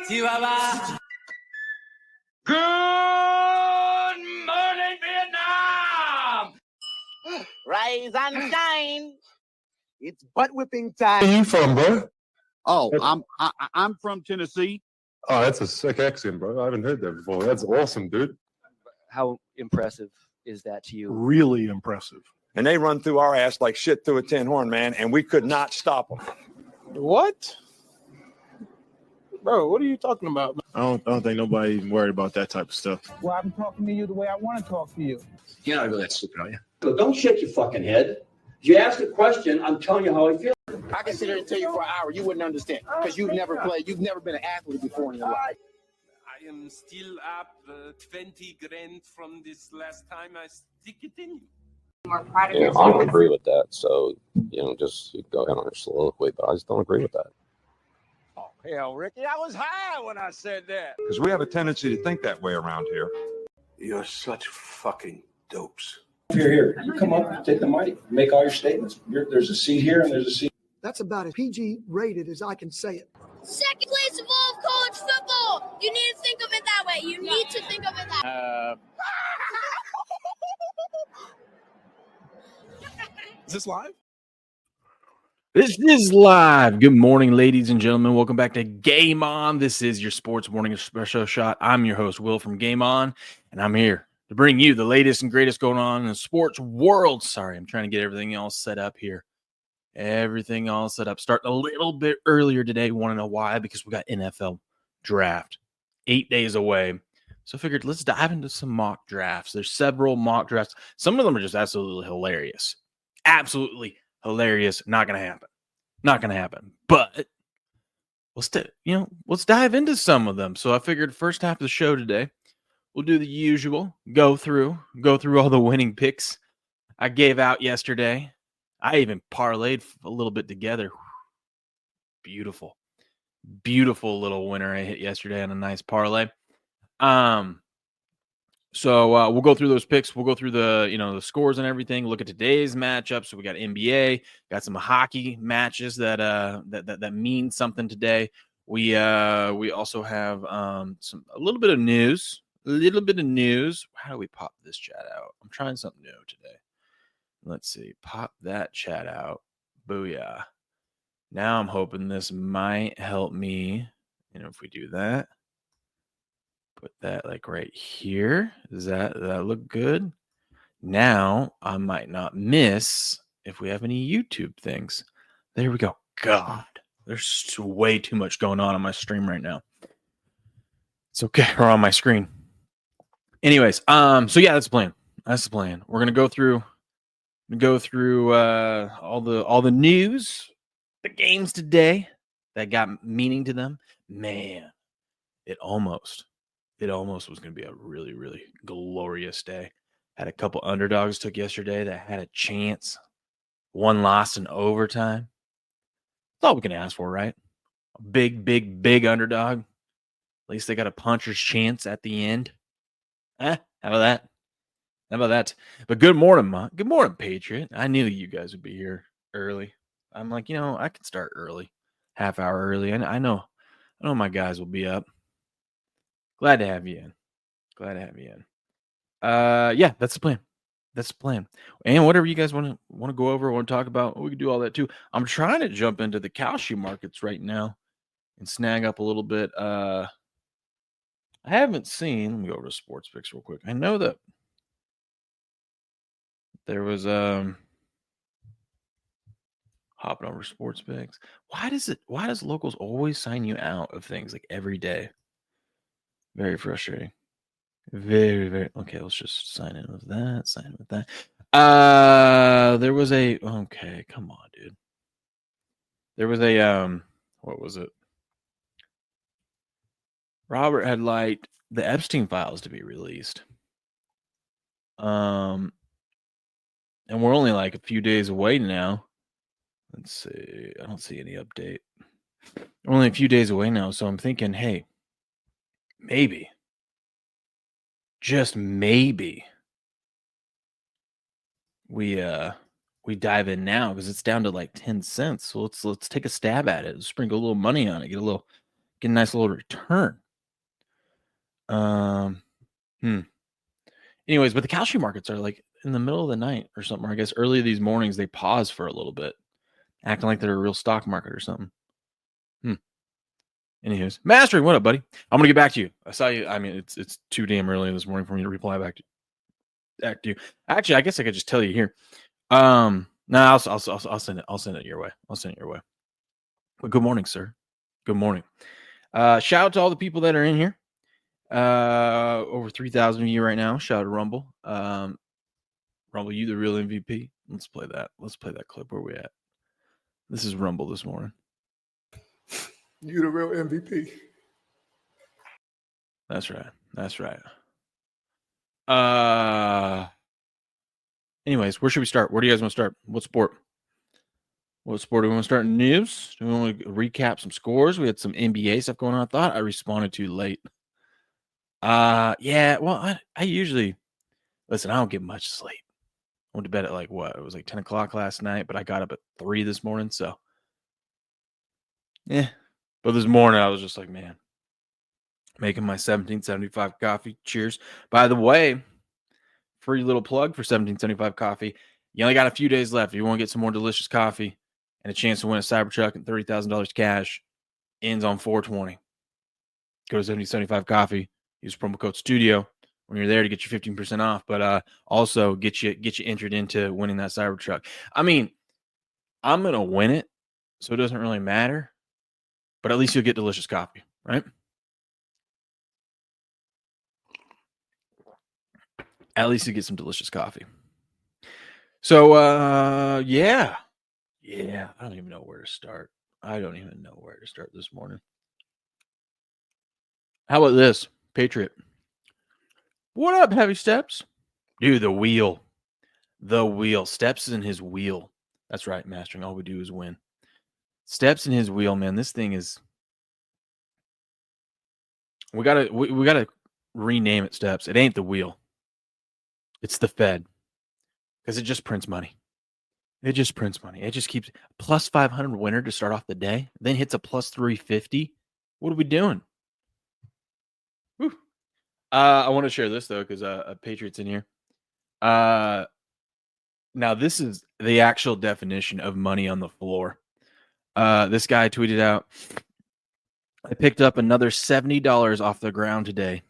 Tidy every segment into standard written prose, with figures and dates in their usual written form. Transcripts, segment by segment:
Chihuahua. Good morning, Vietnam! Rise and shine. It's butt whipping time. Where are you from, bro? Oh, I'm from Tennessee. Oh, that's a sick accent, bro. I haven't heard that before. That's awesome, dude. How impressive is that to you? Really impressive. And they run through our ass like shit through a tin horn, man, and we could not stop them. What? Bro, what are you talking about? I don't think nobody's worried about that type of stuff. Well, I'm talking to you the way I want to talk to you. You're not really that stupid, are you? So don't shake your fucking head. If you ask a question, I'm telling you how I feel. I can sit here and tell you for an hour. You wouldn't understand because you've never played. You've never been an athlete before in your life. I am still up 20 grand from this last time I stick it in. More proud of yourself. I don't agree with that. So, just go ahead on your soliloquy, but I just don't agree with that. Oh, hell, Ricky, I was high when I said that. Because we have a tendency to think that way around here. You're such fucking dopes. Here. You come up, take the mic, make all your statements. There's a seat here and there's a seat. That's about as PG rated as I can say it. Second place of all of college football. You need to think of it that way. You need to think of it that way. Is this live? This is live. Good morning, ladies and gentlemen. Welcome back to Game On. This is your sports morning espresso shot. I'm your host, Will from Game On, and I'm here to bring you the latest and greatest going on in the sports world. Sorry, I'm trying to get everything all set up here. Everything all set up. Starting a little bit earlier today. Want to know why? Because we got NFL draft 8 days away. So I figured let's dive into some mock drafts. There's several mock drafts. Some of them are just absolutely hilarious. Absolutely hilarious. Not going to happen. Not going to happen. But let's dive into some of them. So I figured first half of the show today, we'll do the usual. Go through all the winning picks I gave out yesterday. I even parlayed a little bit together. Beautiful little winner I hit yesterday on a nice parlay. So we'll go through those picks. We'll go through the scores and everything. Look at today's matchup. So we got NBA, got some hockey matches that mean something today. We also have a little bit of news. How do we pop this chat out? I'm trying something new today. Let's see. Pop that chat out. Booyah. Now I'm hoping this might help me. If we do that. Put that like right here. Does that look good? Now I might not miss if we have any YouTube things. There we go. God, there's way too much going on my stream right now. It's okay. Or on my screen. Anyways, so yeah, that's the plan. That's the plan. We're gonna go through all the news, the games today that got meaning to them. Man, it almost was going to be a really, really glorious day. Had a couple underdogs took yesterday that had a chance. One lost in overtime. That's all we can ask for, right? A big underdog. At least they got a puncher's chance at the end. How about that? How about that? But good morning, Ma. Good morning, Patriot. I knew you guys would be here early. I'm like, I can start early. Half hour early. I know my guys will be up. Glad to have you in. Yeah, that's the plan. And whatever you guys want to go over, want to talk about, we can do all that too. I'm trying to jump into the Kalshi markets right now and snag up a little bit. I haven't seen. Let me go over to Sports Picks real quick. I know that there was hopping over Sports Picks. Why does locals always sign you out of things like every day? Very frustrating. Very, very. Okay, let's just sign in with that. There was a. Okay, come on, dude. There was a. What was it? Robert had liked the Epstein files to be released. And we're only like a few days away now. Let's see. I don't see any update. We're only a few days away now, so I'm thinking, hey. Maybe, just maybe, we dive in now because it's down to like 10 cents. So let's take a stab at it. Sprinkle a little money on it. Get Get a nice little return. Anyways, but the Kalshi markets are like in the middle of the night or something. Or I guess early these mornings they pause for a little bit, acting like they're a real stock market or something. Anyways, Mastering, what up, buddy? I'm gonna get back to you. I saw you. I mean, it's too damn early this morning for me to reply back to you. Actually, I guess I could just tell you here. No, I'll send it. I'll send it your way. But good morning, sir. Good morning. Shout out to all the people that are in here. Over 3,000 of you right now. Shout out to Rumble. Rumble, you the real MVP. Let's play that. Let's play that clip. Where we at? This is Rumble this morning. You the real MVP. That's right. Anyways, where should we start? Where do you guys want to start? What sport? Do we want to start in news? Do we want to recap some scores? We had some NBA stuff going on. I thought I responded too late. Yeah, well, I usually listen, I don't get much sleep. I went to bed at like what? It was like 10 o'clock last night, but I got up at 3 this morning, so yeah. But this morning I was just like, man, making my 1775 coffee. Cheers. By the way, free little plug for 1775 coffee. You only got a few days left. If you want to get some more delicious coffee and a chance to win a Cybertruck and $30,000 cash, ends on 4/20. Go to 1775 coffee. Use promo code STUDIO when you're there to get you 15% off, but also get you entered into winning that Cybertruck. I mean, I'm gonna win it, so it doesn't really matter. But at least you'll get delicious coffee, right? At least you get some delicious coffee. So, yeah. I don't even know where to start. This morning. How about this? Patriot. What up, Heavy Steps? Dude, the wheel. Steps is in his wheel. That's right, Mastering. All we do is win. Steps in his wheel, man. This thing is. We gotta rename it Steps. It ain't the wheel. It's the Fed, because it just prints money. It just keeps plus 500 winner to start off the day, then hits a plus 350. What are we doing? Whew. I want to share this though, because a Patriot's in here. Now this is the actual definition of money on the floor. This guy tweeted out, I picked up another $70 off the ground today.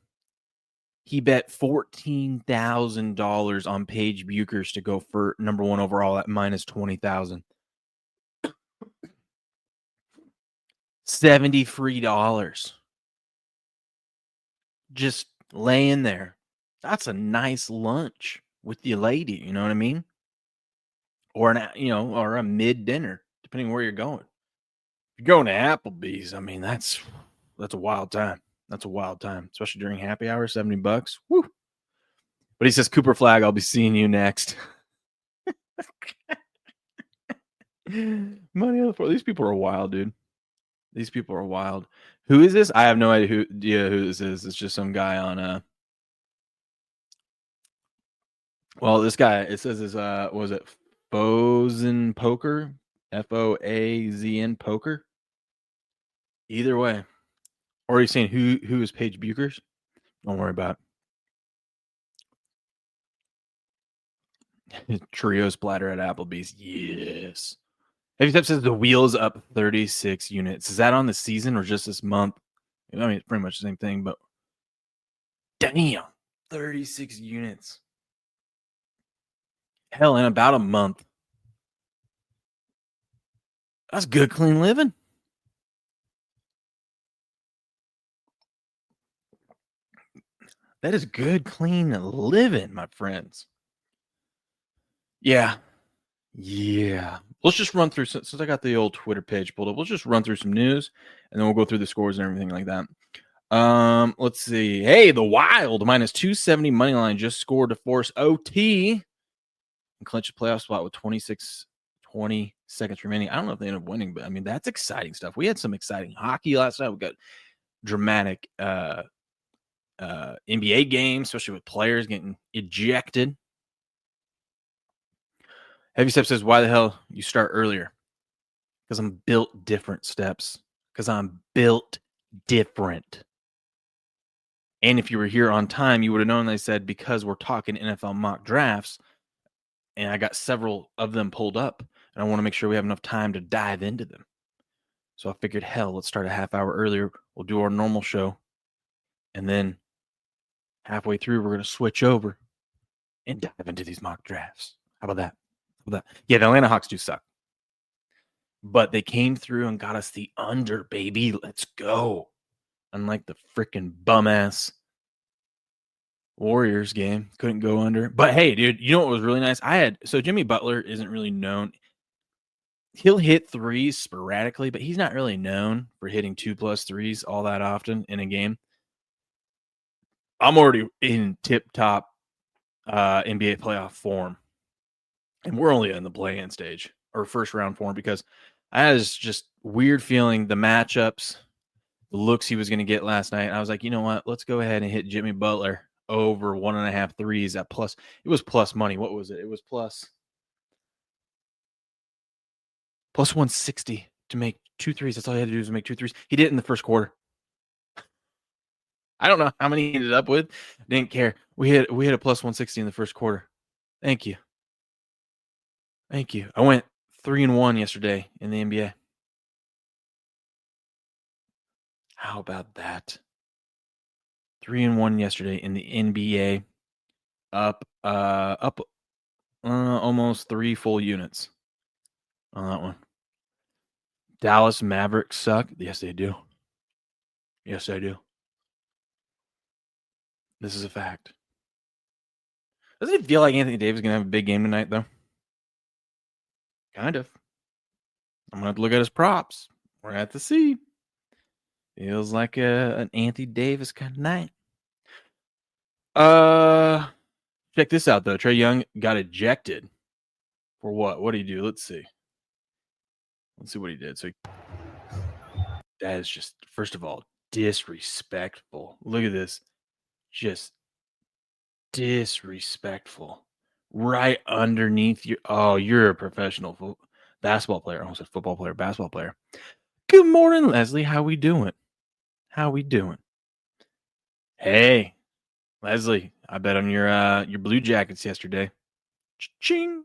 He bet $14,000 on Paige Buchers to go for number 1 overall at minus 20,000. $70 free. Just laying there. That's a nice lunch with your lady, you know what I mean? Or or a mid dinner, depending where you're going. If you're going to Applebee's, I mean, that's a wild time. Especially during happy hour, $70. Woo. But he says, Cooper Flag, I'll be seeing you next. Money on the floor. These people are wild, dude. These people are wild. Who is this? I have no idea who this is. It's just some guy on well, this guy, it says is what was it? Fozen Poker? Foazn Poker. Either way. Or are you saying who is Paige Buchers? Don't worry about it. Trio splatter at Applebee's. Yes. Heavy Step says the wheel's up 36 units. Is that on the season or just this month? I mean, it's pretty much the same thing, but damn, 36 units. Hell, in about a month. That's good, clean living. That is good, clean living, my friends. Yeah. Let's just run through, since I got the old Twitter page pulled up, let's just run through some news, and then we'll go through the scores and everything like that. Let's see. Hey, the Wild, minus 270 money line, just scored to force OT and clinch a playoff spot with 20 seconds remaining. I don't know if they end up winning, but I mean, that's exciting stuff. We had some exciting hockey last night. We got dramatic NBA games, especially with players getting ejected. Heavy Step says, why the hell you start earlier? Because I'm built different, Steps. Because I'm built different. And if you were here on time, you would have known I said because we're talking NFL mock drafts, and I got several of them pulled up, and I want to make sure we have enough time to dive into them. So I figured, hell, let's start a half hour earlier. We'll do our normal show. And then halfway through, we're going to switch over and dive into these mock drafts. How about that? How about that? Yeah, the Atlanta Hawks do suck. But they came through and got us the under, baby. Let's go. Unlike the freaking bum-ass Warriors game. Couldn't go under. But hey, dude, you know what was really nice? So Jimmy Butler isn't really known. He'll hit threes sporadically, but he's not really known for hitting 2+ threes all that often in a game. I'm already in tip-top NBA playoff form. And we're only in the play-in stage or first-round form because I had this just weird feeling the matchups, the looks he was going to get last night. I was like, you know what? Let's go ahead and hit Jimmy Butler over 1.5 threes at plus. It was plus money. What was it? It was plus 160 to make 2 threes. That's all he had to do was make 2 threes. He did it in the first quarter. I don't know how many he ended up with. Didn't care. We hit a plus 160 in the first quarter. Thank you. Thank you. I went 3-1 yesterday in the NBA. How about that? 3-1 yesterday in the NBA. Up almost 3 full units on that one. Dallas Mavericks suck. Yes, they do. Yes, they do. This is a fact. Doesn't it feel like Anthony Davis is going to have a big game tonight, though? Kind of. I'm going to have to look at his props. We're going to have to see. Feels like an Anthony Davis kind of night. Check this out, though. Trae Young got ejected. For what? What did he do? Let's see. Let's see what he did. So that is just, first of all, disrespectful. Look at this. Just disrespectful. Right underneath you. Oh, you're a professional basketball player. I almost said football player, basketball player. Good morning, Leslie. How we doing? How we doing? Hey, Leslie, I bet on your Blue Jackets yesterday. Ching.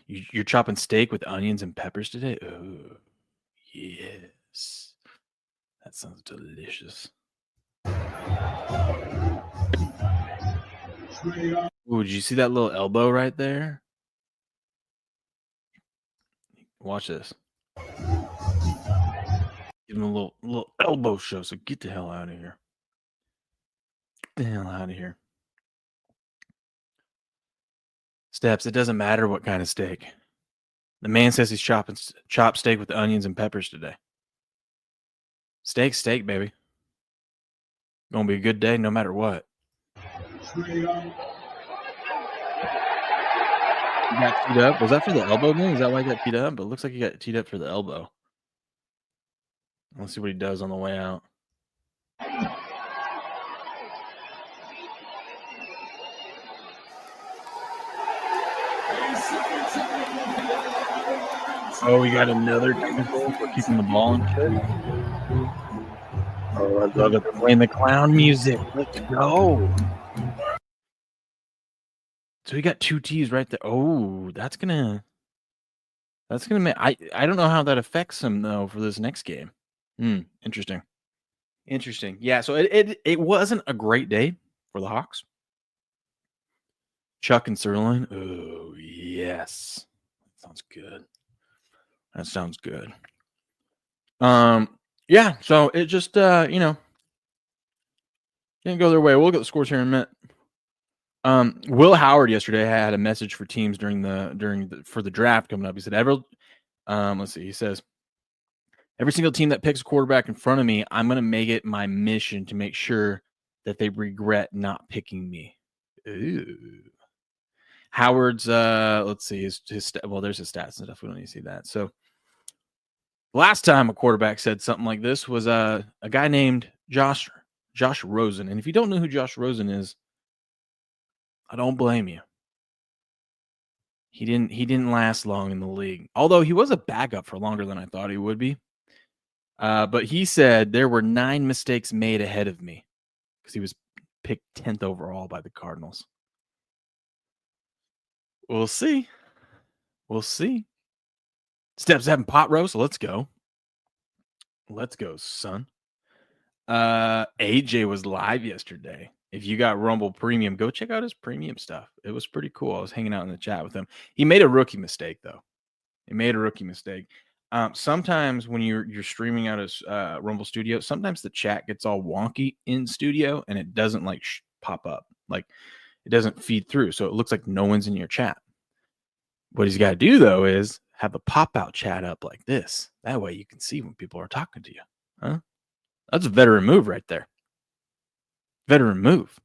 You're chopping steak with onions and peppers today? Oh, yes. That sounds delicious. Ooh, did you see that little elbow right there? Watch this. Give him a little elbow show, so get the hell out of here. Get the hell out of here. Steps, it doesn't matter what kind of steak. The man says he's chopped steak with onions and peppers today. Steak, baby. Gonna be a good day no matter what. You got teed up? Was that for the elbow thing? Is that why he got teed up? But it looks like he got teed up for the elbow. Let's see what he does on the way out. Oh, we got another technical for keeping the ball in shit. Oh, I love it. They're playing the clown music. Let's go. So we got 2 T's right there. Oh, that's gonna make. I don't know how that affects him though for this next game. Interesting. Yeah. So it wasn't a great day for the Hawks. Chuck and sirloin. Oh yes, that sounds good. Yeah. So it just didn't go their way. We'll get the scores here in a minute. Will Howard yesterday had a message for teams for the draft coming up. He said, let's see. He says, every single team that picks a quarterback in front of me, I'm going to make it my mission to make sure that they regret not picking me. Ooh. Howard's, let's see, there's his stats and stuff. We don't need to see that. So last time a quarterback said something like this was a guy named Josh Rosen. And if you don't know who Josh Rosen is, I don't blame you. He didn't last long in the league. Although he was a backup for longer than I thought he would be. But he said there were 9 mistakes made ahead of me because he was picked 10th overall by the Cardinals. We'll see. We'll see. Steps having pot roast. Let's go. Let's go, son. AJ was live yesterday. If you got Rumble Premium, go check out his premium stuff. It was pretty cool. I was hanging out in the chat with him. He made a rookie mistake, though. Sometimes when you're streaming out of Rumble Studio, sometimes the chat gets all wonky in studio and it doesn't like pop up. Like it doesn't feed through. So it looks like no one's in your chat. What he's got to do, though, is have a pop-out chat up like this. That way you can see when people are talking to you. Huh? That's a veteran move right there. Veteran move.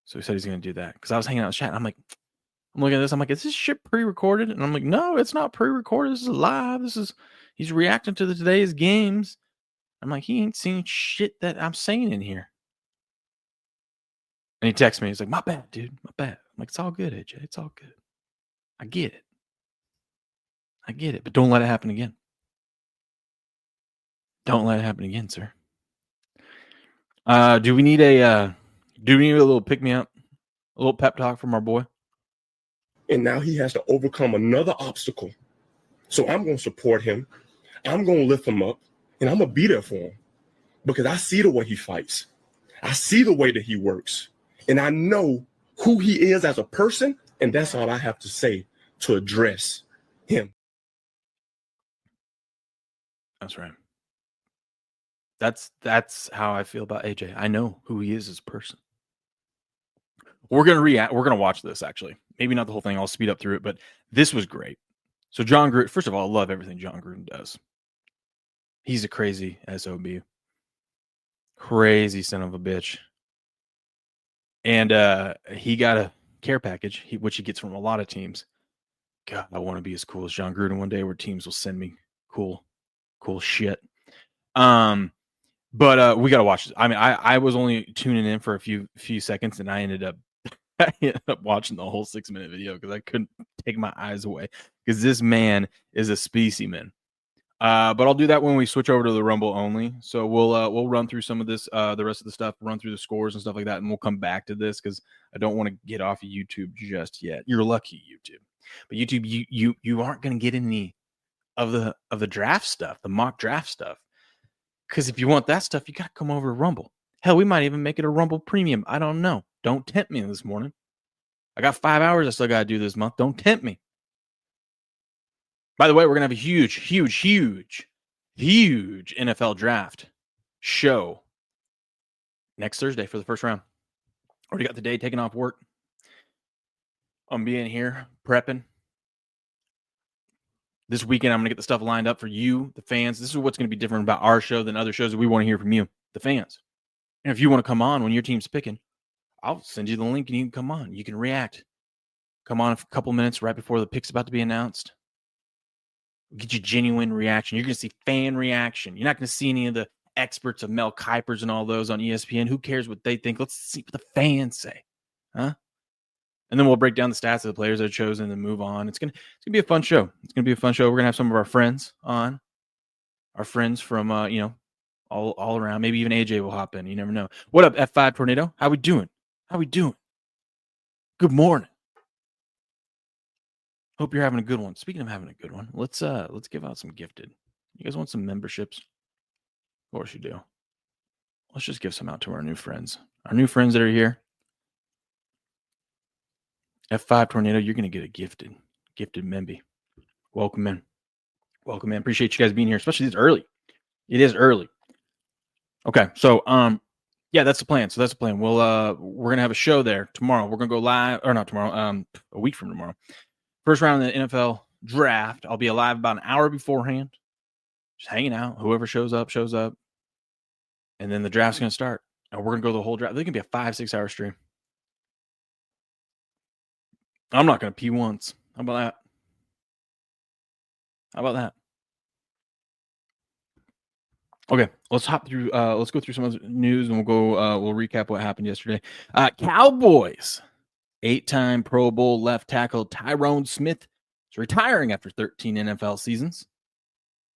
So he said he's going to do that. Because I was hanging out in the chat. And I'm looking at this. I'm like, is this shit pre-recorded? And I'm like, no, it's not pre-recorded. This is live. He's reacting to today's games. I'm like, he ain't seen shit that I'm saying in here. And he texts me. He's like, my bad, dude. My bad. I'm like, it's all good, AJ. It's all good. I get it. But don't let it happen again. Don't let it happen again, sir. Do we need a little pick-me-up? A little pep talk from our boy? And now he has to overcome another obstacle. So I'm going to support him. I'm going to lift him up. And I'm going to be there for him. Because I see the way he fights. I see the way that he works. And I know who he is as a person. And that's all I have to say to address him. That's right. That's how I feel about AJ. I know who he is as a person. We're going to react. We're going to watch this, actually. Maybe not the whole thing. I'll speed up through it, but this was great. So John Gruden, first of all, I love everything John Gruden does. He's a crazy SOB. Crazy son of a bitch. And he got a care package, which he gets from a lot of teams. God, I want to be as cool as John Gruden one day where teams will send me cool shit. But we got to watch this. I mean, I was only tuning in for a few seconds, and I ended up watching the whole 6-minute video because I couldn't take my eyes away because this man is a specimen. But I'll do that when we switch over to the Rumble only. So we'll run through some of this, the rest of the stuff, run through the scores and stuff like that, and we'll come back to this because I don't want to get off of YouTube just yet. You're lucky, YouTube. But YouTube, you aren't going to get any of the draft stuff, the mock draft stuff. Because if you want that stuff, you got to come over to Rumble. Hell, we might even make it a Rumble Premium. I don't know. Don't tempt me this morning. I got 5 hours I still got to do this month. Don't tempt me. By the way, we're going to have a huge NFL draft show next Thursday for the first round. Already got the day taken off work. I'm being here, prepping. This weekend, I'm going to get the stuff lined up for you, the fans. This is what's going to be different about our show than other shows that we want to hear from you, the fans. And if you want to come on when your team's picking, I'll send you the link and you can come on. You can react. Come on a couple minutes right before the pick's about to be announced. Get you genuine reaction. You're going to see fan reaction. You're not going to see any of the experts of Mel Kiper's and all those on ESPN. Who cares what they think? Let's see what the fans say. Huh? And then we'll break down the stats of the players that are chosen and move on. It's gonna be a fun show. It's gonna be a fun show. We're gonna have some of our friends on. Our friends from all around. Maybe even AJ will hop in. You never know. What up, F5 Tornado? How we doing? Good morning. Hope you're having a good one. Speaking of having a good one, let's give out some gifted. You guys want some memberships? Of course you do. Let's just give some out to our new friends. Our new friends that are here. F5 Tornado, you're going to get a gifted memby. Welcome in. Appreciate you guys being here, especially this early. It is early. Okay, so yeah, that's the plan. We're going to have a show there tomorrow. We're going to go live, or not tomorrow, a week from tomorrow. First round of the NFL draft. I'll be alive about an hour beforehand. Just hanging out. Whoever shows up. And then the draft's going to start. And we're going to go the whole draft. It's going to be a 5-6 hour stream. I'm not going to pee once. How about that? Okay, let's hop through. Let's go through some of the news, and we'll recap what happened yesterday. Cowboys 8-time Pro Bowl left tackle Tyrone Smith is retiring after 13 NFL seasons.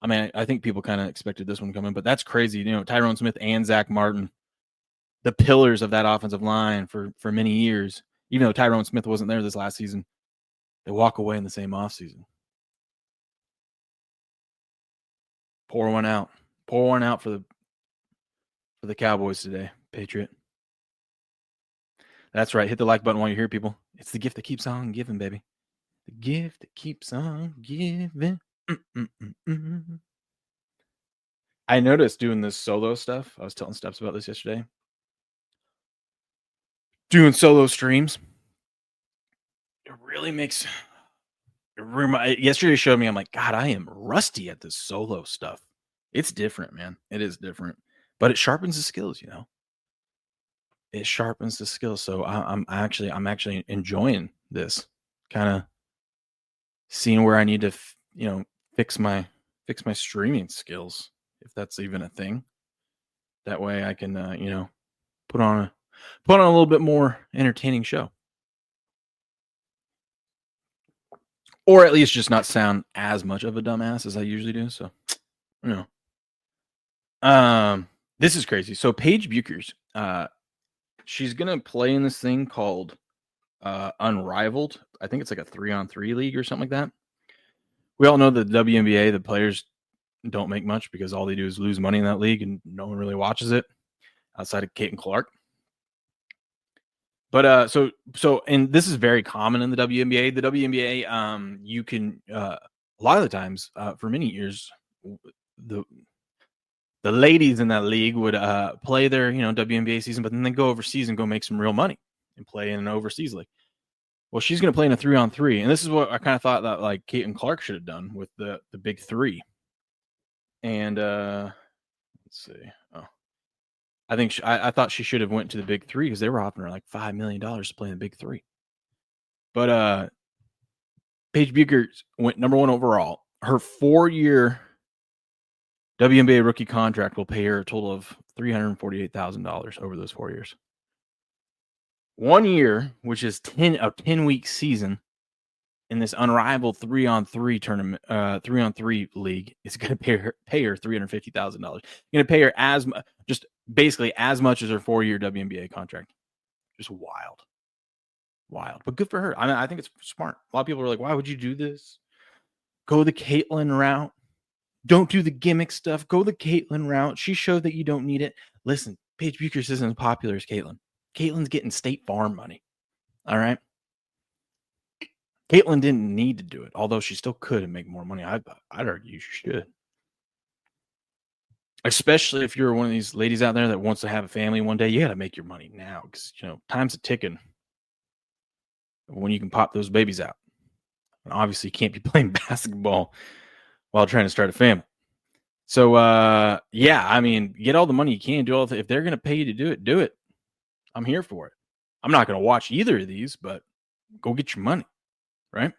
I mean, I think people kind of expected this one coming, but that's crazy. You know, Tyrone Smith and Zach Martin, the pillars of that offensive line for many years, even though Tyrone Smith wasn't there this last season, they walk away in the same offseason. Pour one out. Pour one out for the Cowboys today, Patriot. That's right. Hit the like button while you're here, people. It's the gift that keeps on giving, baby. The gift that keeps on giving. I noticed doing this solo stuff. I was telling Steps about this yesterday. Doing solo streams. It really makes... Yesterday showed me, I'm like, God, I am rusty at this solo stuff. It's different, man. It is different. But it sharpens the skills, you know. It sharpens the skills. So I'm actually enjoying this. Kind of seeing where I need to, fix my streaming skills, if that's even a thing. That way I can, put on a little bit more entertaining show, or at least just not sound as much of a dumbass as I usually do. So, this is crazy. So Paige Buchers, she's gonna play in this thing called Unrivaled. I think it's like a 3-on-3 league or something like that. We all know the WNBA, the players don't make much because all they do is lose money in that league and no one really watches it outside of Caitlin Clark. But and this is very common in the WNBA. The WNBA, you can a lot of the times for many years, the ladies in that league would play their WNBA season, but then they go overseas and go make some real money and play in an overseas league. Well, she's going to play in a 3-on-3, and this is what I kind of thought that like Caitlin Clark should have done with the big three. And let's see. Oh, I think I thought she should have went to the big three because they were offering her like $5 million to play in the big three. But Paige Buchers went number 1 overall. Her 4-year WNBA rookie contract will pay her a total of $348,000 over those 4 years. 1 year, which is a 10-week season in this unrivaled 3-on-3 tournament, 3-on-3 league, is going to pay her $350,000. Going to pay her basically as much as her 4-year WNBA contract. Just wild. But good for her. I mean, I think it's smart. A lot of people are like, why would you do this? Go the Caitlin route. Don't do the gimmick stuff. Go the Caitlin route. She showed that you don't need it. Listen, Paige Buchers isn't as popular as Caitlin. Caitlin's getting State Farm money. All right. Caitlin didn't need to do it, although she still could and make more money. I'd argue she should. Especially if you're one of these ladies out there that wants to have a family one day, you got to make your money now because, time's a ticking when you can pop those babies out. And obviously, you can't be playing basketball while trying to start a family. So, yeah, I mean, get all the money you can. Do all if they're going to pay you to do it, do it. I'm here for it. I'm not going to watch either of these, but go get your money. Right?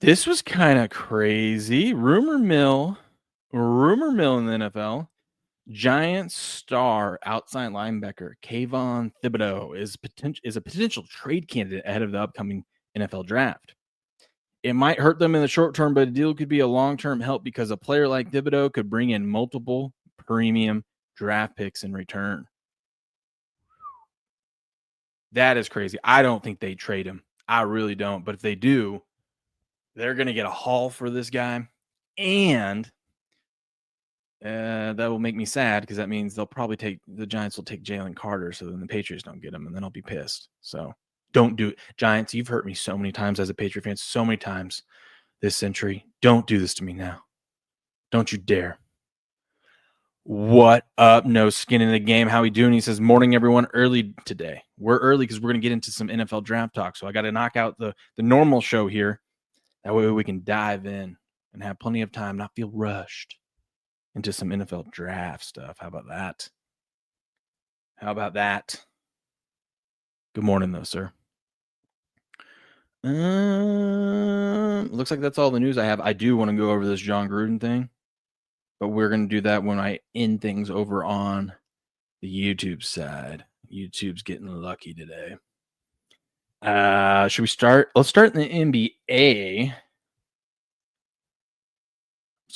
This was kind of crazy. Rumor mill in the NFL. Giants star outside linebacker Kayvon Thibodeau is a potential trade candidate ahead of the upcoming NFL draft. It might hurt them in the short term, but a deal could be a long-term help because a player like Thibodeau could bring in multiple premium draft picks in return. That is crazy. I don't think they trade him. I really don't. But if they do, they're going to get a haul for this guy. And that will make me sad because that means the Giants will take Jalen Carter so then the Patriots don't get him, and then I'll be pissed. So don't do it. Giants, you've hurt me so many times as a Patriot fan, so many times this century. Don't do this to me now. Don't you dare. What up? No skin in the game. How we doing? He says, morning, everyone. Early today. We're early because we're going to get into some NFL draft talk. So I got to knock out the normal show here. That way we can dive in and have plenty of time, not feel rushed into some NFL draft stuff. How about that? Good morning, though, sir. Looks like that's all the news I have. I do want to go over this John Gruden thing. But we're going to do that when I end things over on the YouTube side. YouTube's getting lucky today. Should we start? Let's start in the NBA.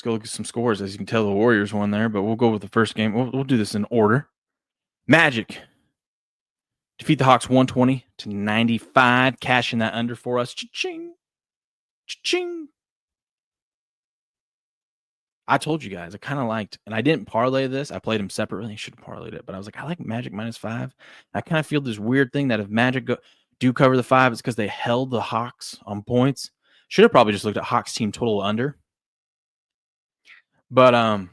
go look at some scores. As you can tell, the Warriors won there, but we'll go with the first game. We'll do this in order. Magic defeat the Hawks 120-95, cashing that under for us. Cha-ching. Cha-ching. I told you guys, I kind of liked, and I didn't parlay this. I played them separately. I should have parlayed it, but I was like, I like Magic -5. I kind of feel this weird thing that if Magic do cover the 5, it's because they held the Hawks on points. Should have probably just looked at Hawks team total under. But I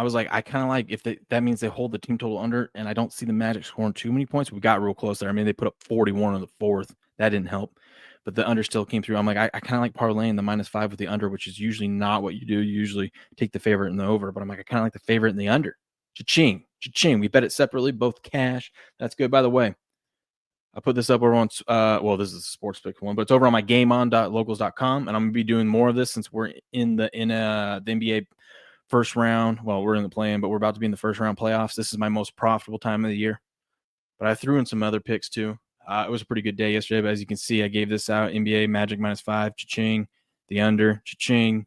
was like, I kind of like if that means they hold the team total under, and I don't see the Magic scoring too many points. We got real close there. I mean, they put up 41 in the fourth. That didn't help. But the under still came through. I'm like, I kind of like parlaying the -5 with the under, which is usually not what you do. You usually take the favorite and the over. But I'm like, I kind of like the favorite and the under. Cha-ching. Cha-ching. We bet it separately, both cash. That's good. By the way, I put this up over on, this is a sports pick one, but it's over on my gameon.locals.com. And I'm going to be doing more of this since we're in the NBA first round. Well, we're in the play-in, but we're about to be in the first round playoffs. This is my most profitable time of the year. But I threw in some other picks too. It was a pretty good day yesterday, but as you can see, I gave this out. NBA Magic -5, cha-ching. The under, cha-ching.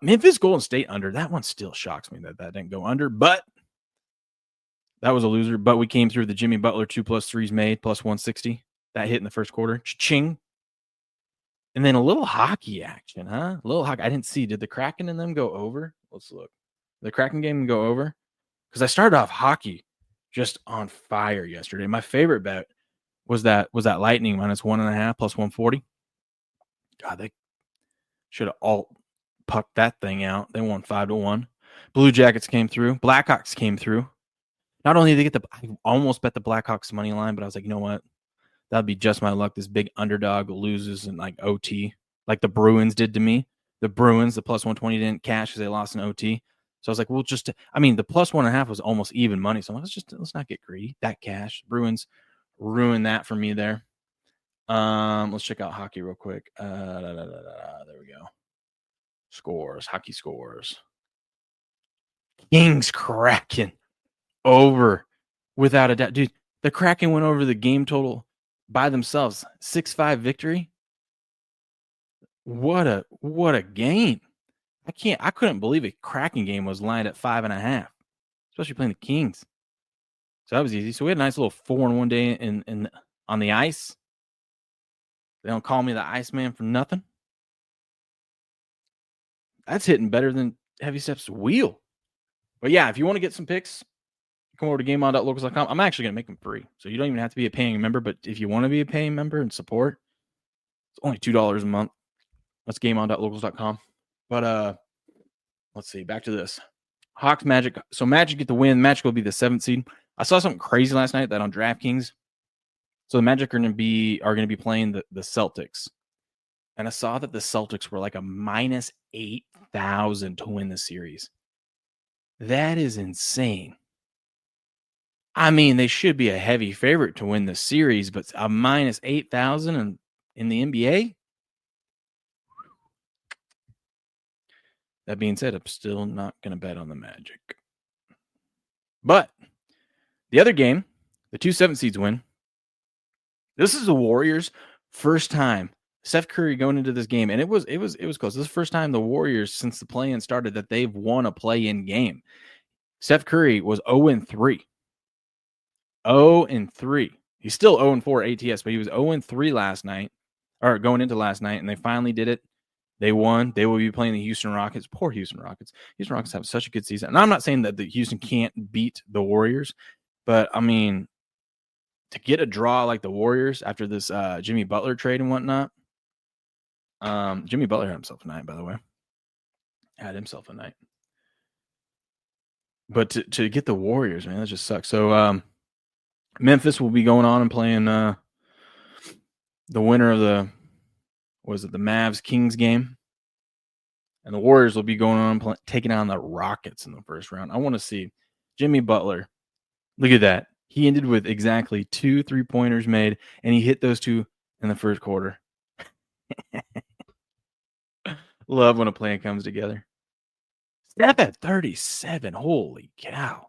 Memphis Golden State under. That one still shocks me that didn't go under, but that was a loser. But we came through the Jimmy Butler 2+3s made +160. That hit in the first quarter. Cha-ching. And then a little hockey action, huh? A little hockey. I didn't see. Did the Kraken and them go over? Let's look. The Kraken game go over? Because I started off hockey just on fire yesterday. My favorite bet was that Lightning -1.5 +140. God, they should have all pucked that thing out. They won 5-1. Blue Jackets came through. Blackhawks came through. Not only did they get I almost bet the Blackhawks money line, but I was like, you know what? That'd be just my luck. This big underdog loses in like OT, like the Bruins did to me. The Bruins, the +120 didn't cash because they lost in OT. So I was like, the +1.5 was almost even money. So let's not get greedy. That cash. Bruins ruined that for me there. Let's check out hockey real quick. There we go. Scores, hockey scores. Kings Kraken over without a doubt. Dude, the Kraken went over the game total by themselves. 6-5 victory. What a game. I couldn't believe a Kraken game was lined at 5.5, especially playing the Kings. So that was easy. So we had a nice little 4-1 day in on the ice. They don't call me the Iceman for nothing. That's hitting better than Heavy Steps Wheel. But yeah, if you want to get some picks, come over to gameon.locals.com. I'm actually going to make them free. So you don't even have to be a paying member. But if you want to be a paying member and support, it's only $2 a month. That's gameon.locals.com. But let's see. Back to this. Hawks Magic. So Magic get the win. Magic will be the 7th seed. I saw something crazy last night that on DraftKings. So the Magic are going to be playing the Celtics. And I saw that the Celtics were like a -8,000 to win the series. That is insane. I mean, they should be a heavy favorite to win the series, but a -8,000 in the NBA? That being said, I'm still not going to bet on the Magic. But the other game, the 2 7th seeds win. This is the Warriors' first time. Steph Curry going into this game, and it was close. This is the first time the Warriors, since the play-in started, that they've won a play-in game. Steph Curry was 0-3. 0-3. He's still 0-4 ATS, but he was 0-3 last night, or going into last night, and they finally did it. They won. They will be playing the Houston Rockets. Poor Houston Rockets. Houston Rockets have such a good season. And I'm not saying that the Houston can't beat the Warriors, but I mean, to get a draw like the Warriors after this Jimmy Butler trade and whatnot. Jimmy Butler had himself a night, by the way. Had himself a night. But to get the Warriors, man, that just sucks. So Memphis will be going on and playing the winner of the Mavs Kings game. And the Warriors will be going on taking on the Rockets in the first round. I want to see Jimmy Butler. Look at that. He ended with exactly 2 3-pointers made, and he hit those 2 in the first quarter. Love when a plan comes together. Steph at 37. Holy cow.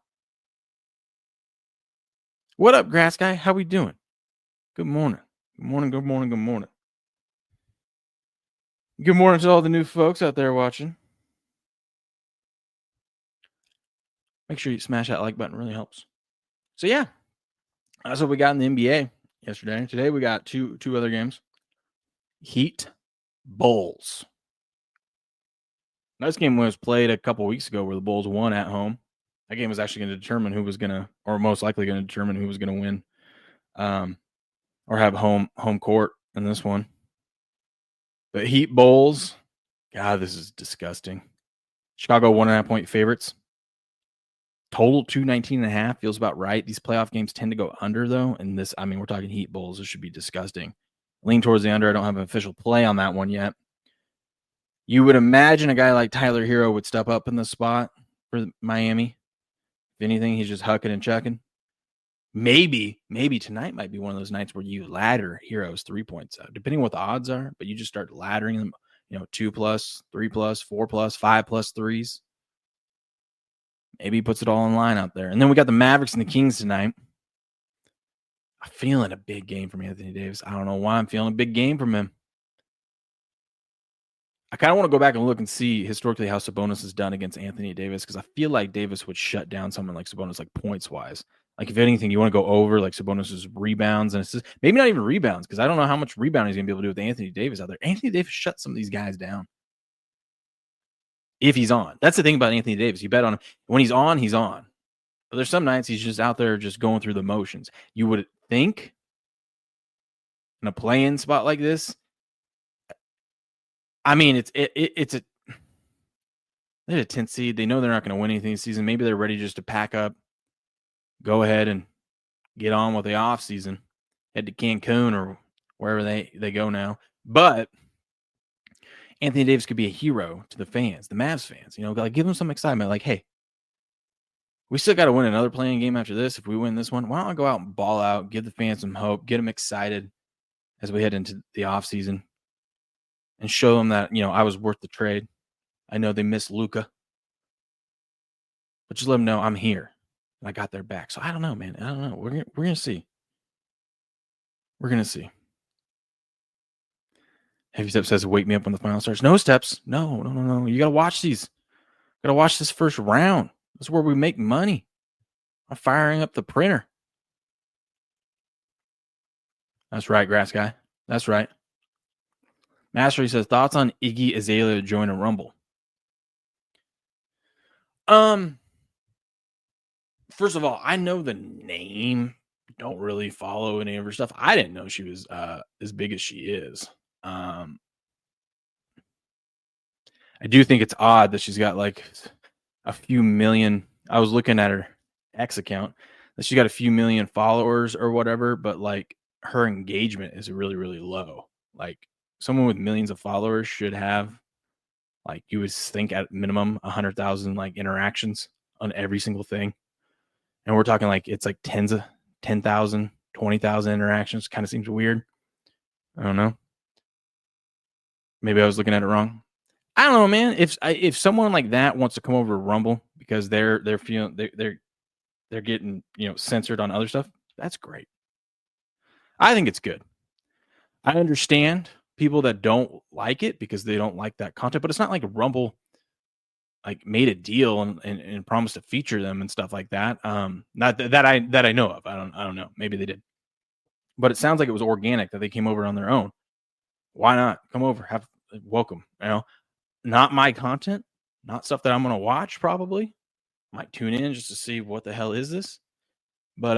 What up, Grass Guy? How we doing? Good morning. Good morning, good morning, good morning. Good morning to all the new folks out there watching. Make sure you smash that like button. It really helps. So yeah, that's what we got in the NBA yesterday. Today we got two other games. Heat, Bulls. This game was played a couple weeks ago where the Bulls won at home. That game was actually going to determine who was going to, or most likely going to determine who was going to win, or have home court in this one. But Heat, Bulls, God, this is disgusting. Chicago 1.5 point favorites. Total 219.5 feels about right. These playoff games tend to go under though. And this, I mean, we're talking Heat, Bulls. This should be disgusting. Lean towards the under. I don't have an official play on that one yet. You would imagine a guy like Tyler Hero would step up in the spot for Miami. If anything, he's just hucking and chucking. Maybe tonight might be one of those nights where you ladder Hero's 3 points out, depending on what the odds are. But you just start laddering them, 2+, 3+, 4+, 5+ threes. Maybe he puts it all in line out there. And then we got the Mavericks and the Kings tonight. I'm feeling a big game from Anthony Davis. I don't know why I'm feeling a big game from him. I kind of want to go back and look and see historically how Sabonis has done against Anthony Davis, because I feel like Davis would shut down someone like Sabonis, like points-wise. Like, if anything, you want to go over, like, Sabonis' rebounds and assists. Maybe not even rebounds, because I don't know how much rebounding he's going to be able to do with Anthony Davis out there. Anthony Davis shuts some of these guys down. If he's on. That's the thing about Anthony Davis. You bet on him. When he's on, he's on. But there's some nights he's just out there just going through the motions. You would think in a play-in spot like this, I mean, they're a 10th seed. They know they're not going to win anything this season. Maybe they're ready just to pack up, go ahead and get on with the off season, head to Cancun or wherever they go now. But Anthony Davis could be a hero to the fans, the Mavs fans. Like, give them some excitement. Like, hey, we still got to win another playing game after this. If we win this one, why don't I go out and ball out, give the fans some hope, get them excited as we head into the off season, and show them that, I was worth the trade. I know they miss Luka, but just let them know I'm here. I got their back. So I don't know, man. I don't know. We're gonna see. We're gonna see. Heavy Step says, "Wake me up when the final starts." No steps. No. You gotta watch these. Gotta watch this first round. That's where we make money. I'm firing up the printer. That's right, Grass Guy. That's right. Mastery says, thoughts on Iggy Azalea join a Rumble. First of all, I know the name. Don't really follow any of her stuff. I didn't know she was as big as she is. I do think it's odd that she's got like a few million. I was looking at her X account that she got a few million followers or whatever, but like her engagement is really, really low. Like, someone with millions of followers should have, like, you would think at minimum 100,000 like interactions on every single thing. And we're talking like it's like 10,000, 20,000 interactions. Kind of seems weird. I don't know. Maybe I was looking at it wrong. I don't know, man. If someone like that wants to come over to Rumble because they're feeling they're getting censored on other stuff, that's great. I think it's good. I understand people that don't like it because they don't like that content, but it's not like Rumble like made a deal and promised to feature them and stuff like that. Not that I know of. I don't know. Maybe they did, but it sounds like it was organic that they came over on their own. Why not come over? Have welcome. Not my content, not stuff that I'm going to watch. Probably might tune in just to see what the hell is this, but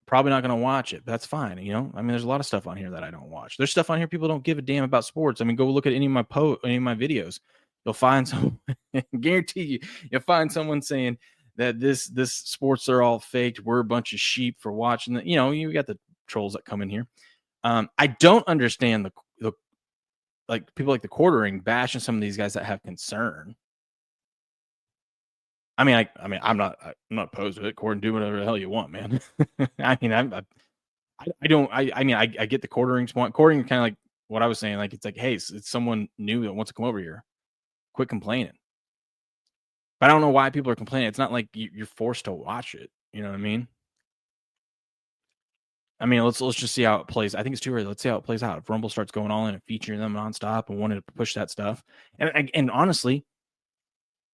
probably not going to watch it. That's fine. I mean, there's a lot of stuff on here that I don't watch. There's stuff on here people don't give a damn about sports. I mean, go look at any of my videos. You'll find some. Guarantee you'll find someone saying that this sports are all faked. We're a bunch of sheep for watching the. You got the trolls that come in here. I don't understand the like people like the quartering bashing some of these guys that have concern. I mean, I'm not opposed to it. Gordon, do whatever the hell you want, man. I mean, I get the quartering point. Quartering kind of like what I was saying. Like, it's like, hey, it's someone new that wants to come over here. Quit complaining. But I don't know why people are complaining. It's not like you're forced to watch it. You know what I mean? I mean, let's just see how it plays. I think it's too early. Let's see how it plays out. If Rumble starts going all in and featuring them nonstop and wanting to push that stuff, and honestly,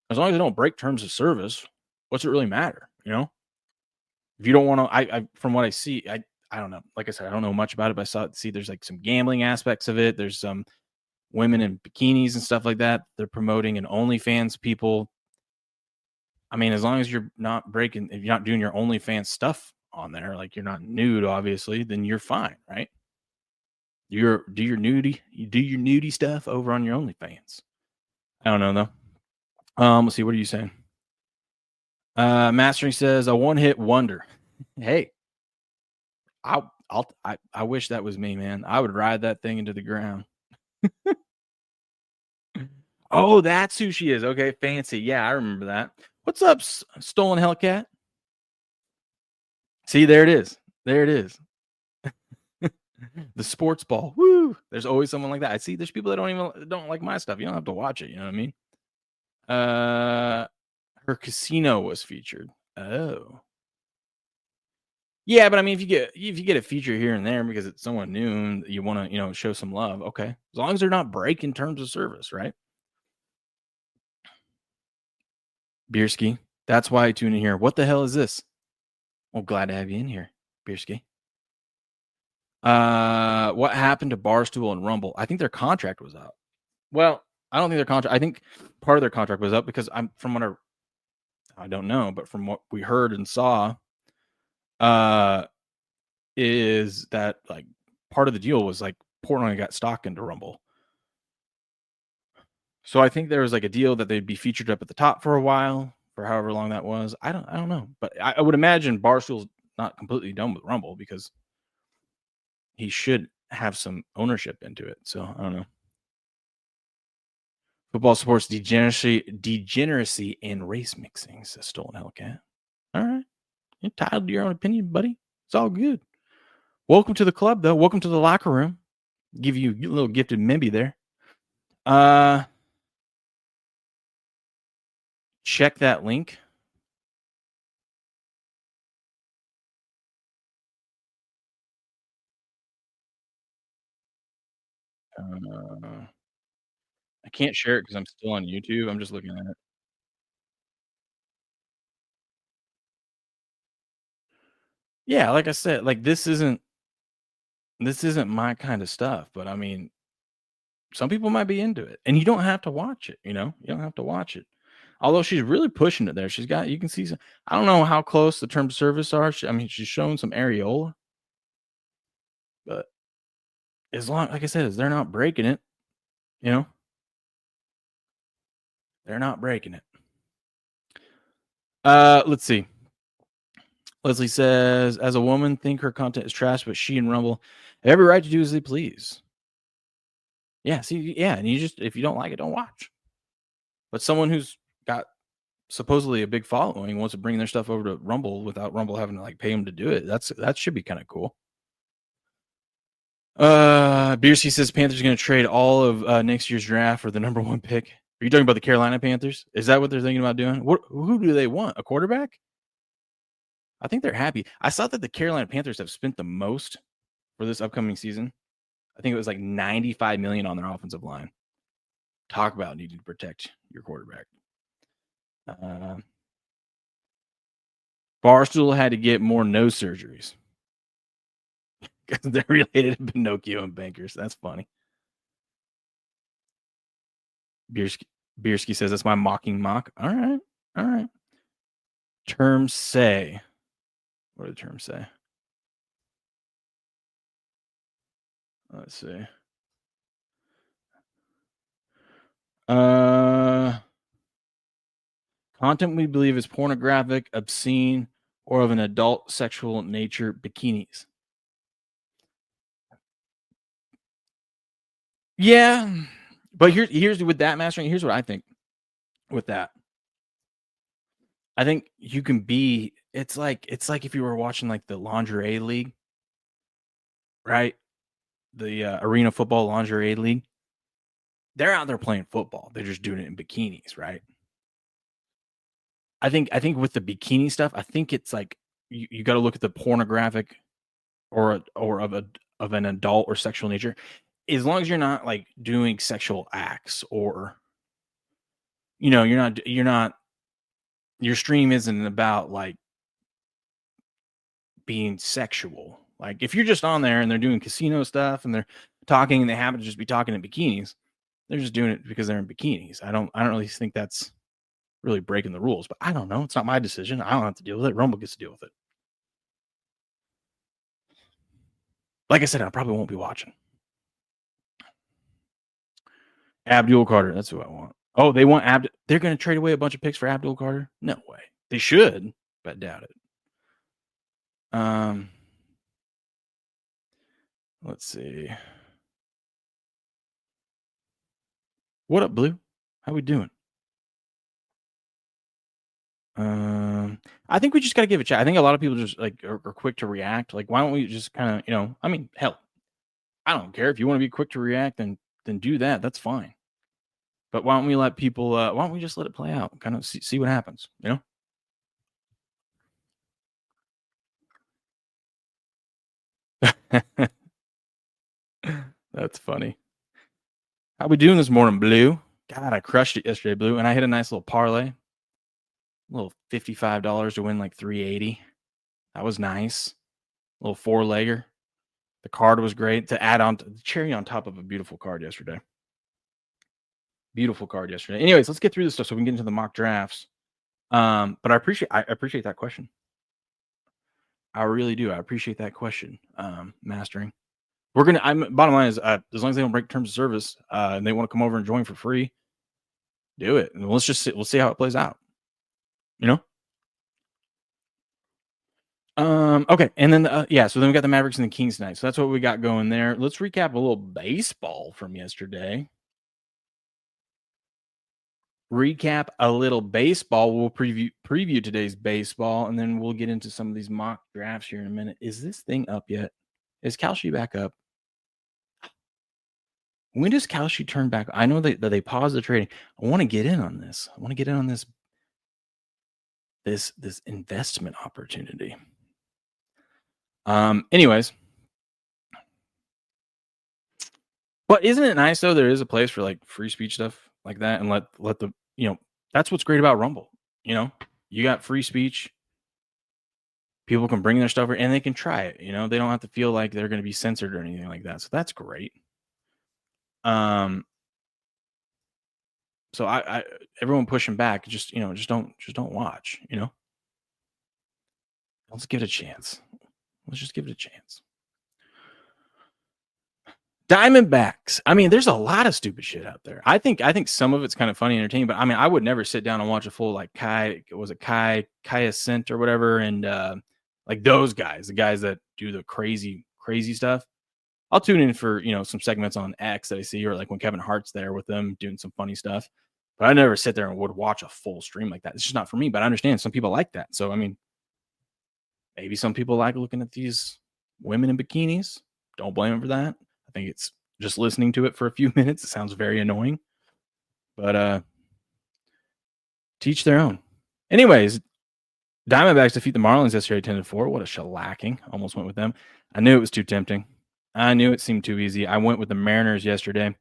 as long as they don't break terms of service, what's it really matter? You know, if you don't want to, I from what I see, I don't know. Like I said, I don't know much about it, but I see there's like some gambling aspects of it. There's some women in bikinis and stuff like that. They're promoting an OnlyFans people. I mean, as long as you're not breaking, if you're not doing your OnlyFans stuff on there, like you're not nude, obviously, then you're fine, right? You do your nudie stuff over on your OnlyFans. I don't know though. Let's see. What are you saying? Mastering says a one-hit wonder. Hey, I wish that was me, man. I would ride that thing into the ground. Oh, that's who she is. Okay, fancy. Yeah, I remember that. What's up, Stolen Hellcat? See, there it is. There it is. The sports ball. Woo! There's always someone like that. I see. There's people that don't like my stuff. You don't have to watch it. You know what I mean? Her casino was featured. Oh. Yeah, but I mean, if you get a feature here and there because it's someone new and you want to, show some love, okay. As long as they're not breaking terms of service, right? Bierski, that's why I tune in here. What the hell is this? Well, glad to have you in here, Bierski. What happened to Barstool and Rumble? I think their contract was up. Well, I don't think their contract. I think part of their contract was up because I don't know, but from what we heard and saw, is that like part of the deal was like Portnoy got stock into Rumble. So I think there was like a deal that they'd be featured up at the top for a while, for however long that was. I don't know, but I would imagine Barstool's not completely done with Rumble because he should have some ownership into it. So I don't know. Football supports degeneracy and race mixing, says Stolen Hellcat. All right. You're entitled to your own opinion, buddy. It's all good. Welcome to the club, though. Welcome to the locker room. Give you a little gifted memby there. Check that link. I can't share it because I'm still on YouTube. I'm just looking at it. Yeah, like I said, like this isn't my kind of stuff, but I mean, some people might be into it, and you don't have to watch it. You don't have to watch it. Although she's really pushing it there. You can see some, I don't know how close the terms of service are. She's showing some areola, but as long, like I said, as they're not breaking it, they're not breaking it. Let's see. Leslie says, as a woman, think her content is trash, but she and Rumble have every right to do as they please. Yeah, and you just, if you don't like it, don't watch. But someone who's got supposedly a big following wants to bring their stuff over to Rumble without Rumble having to like pay them to do it. That should be kind of cool. Biercy says Panthers are going to trade all of next year's draft for the number 1 pick. Are you talking about the Carolina Panthers? Is that what they're thinking about doing? Who do they want? A quarterback? I think they're happy. I saw that the Carolina Panthers have spent the most for this upcoming season. I think it was like $95 million on their offensive line. Talk about needing to protect your quarterback. Barstool had to get more nose surgeries because they're related to Pinocchio and bankers. That's funny. Bierski says that's my mocking mock. All right. Terms say. What do the terms say? Let's see. Content we believe is pornographic, obscene, or of an adult sexual nature, bikinis. Yeah, but here's with that mastering. Here's what I think with that. I think you can be. It's like if you were watching like the lingerie league, right? The arena football lingerie league. They're out there playing football. They're just doing it in bikinis, right? I think with the bikini stuff, I think it's like you got to look at the pornographic or of an adult or sexual nature, as long as you're not like doing sexual acts or, you know, you're not, your stream isn't about like being sexual. Like if you're just on there and they're doing casino stuff and they're talking and they happen to just be talking in bikinis, they're just doing it because they're in bikinis. I don't really think that's really breaking the rules, but I don't know. It's not my decision. I don't have to deal with it. Rumble gets to deal with it. Like I said, I probably won't be watching. Abdul Carter, that's who I want. Oh, they want they're going to trade away a bunch of picks for Abdul Carter? No way. They should, but I doubt it. Let's see. What up, Blue? How we doing? I think we just got to give it a chat. I think a lot of people just like are quick to react. Like, why don't we just kind of, you know, I mean, hell, I don't care if you want to be quick to react, then do that. That's fine. But why don't we let people? Why don't we just let it play out? Kind of see what happens. You know. That's funny. How we doing this morning, Blue? God, I crushed it yesterday, Blue, and I hit a nice little parlay. A little $55 to win like $380. That was nice. A little 4-legger. The card was great to add on to the cherry on top of a beautiful card yesterday. Beautiful card yesterday. Anyways, let's get through this stuff so we can get into the mock drafts. But I appreciate that question. I really do. I appreciate that question. Mastering. Bottom line is, as long as they don't break terms of service, and they want to come over and join for free, do it. And we'll see how it plays out. You know? Okay. And then, so then we got the Mavericks and the Kings tonight. So that's what we got going there. Let's recap a little baseball from yesterday. We'll preview today's baseball, and then we'll get into some of these mock drafts here in a minute. Is this thing up yet? Is Kalshi back up? When does Kalshi turn back? I know that they paused the trading. I want to get in on this. I want to get in on this investment opportunity. Anyways, but isn't it nice though? There is a place for like free speech stuff like that, and let the, you know, that's what's great about Rumble. You know, you got free speech. People can bring their stuff and they can try it. You know, they don't have to feel like they're going to be censored or anything like that. So that's great. So I everyone pushing back, just don't watch. You know, let's give it a chance. Let's just give it a chance. Diamondbacks. I mean, there's a lot of stupid shit out there. I think some of it's kind of funny and entertaining, but I mean, I would never sit down and watch a full like Kai Ascent or whatever, and like those guys, the guys that do the crazy stuff. I'll tune in for, you know, some segments on X that I see, or like when Kevin Hart's there with them doing some funny stuff. But I never sit there and would watch a full stream like that. It's just not for me, but I understand some people like that. So I mean, maybe some people like looking at these women in bikinis. Don't blame them for that. I think it's just listening to it for a few minutes. It sounds very annoying, but teach their own. Anyways, Diamondbacks defeat the Marlins yesterday 10-4. What a shellacking. Almost went with them. I knew it was too tempting. I knew it seemed too easy. I went with the Mariners yesterday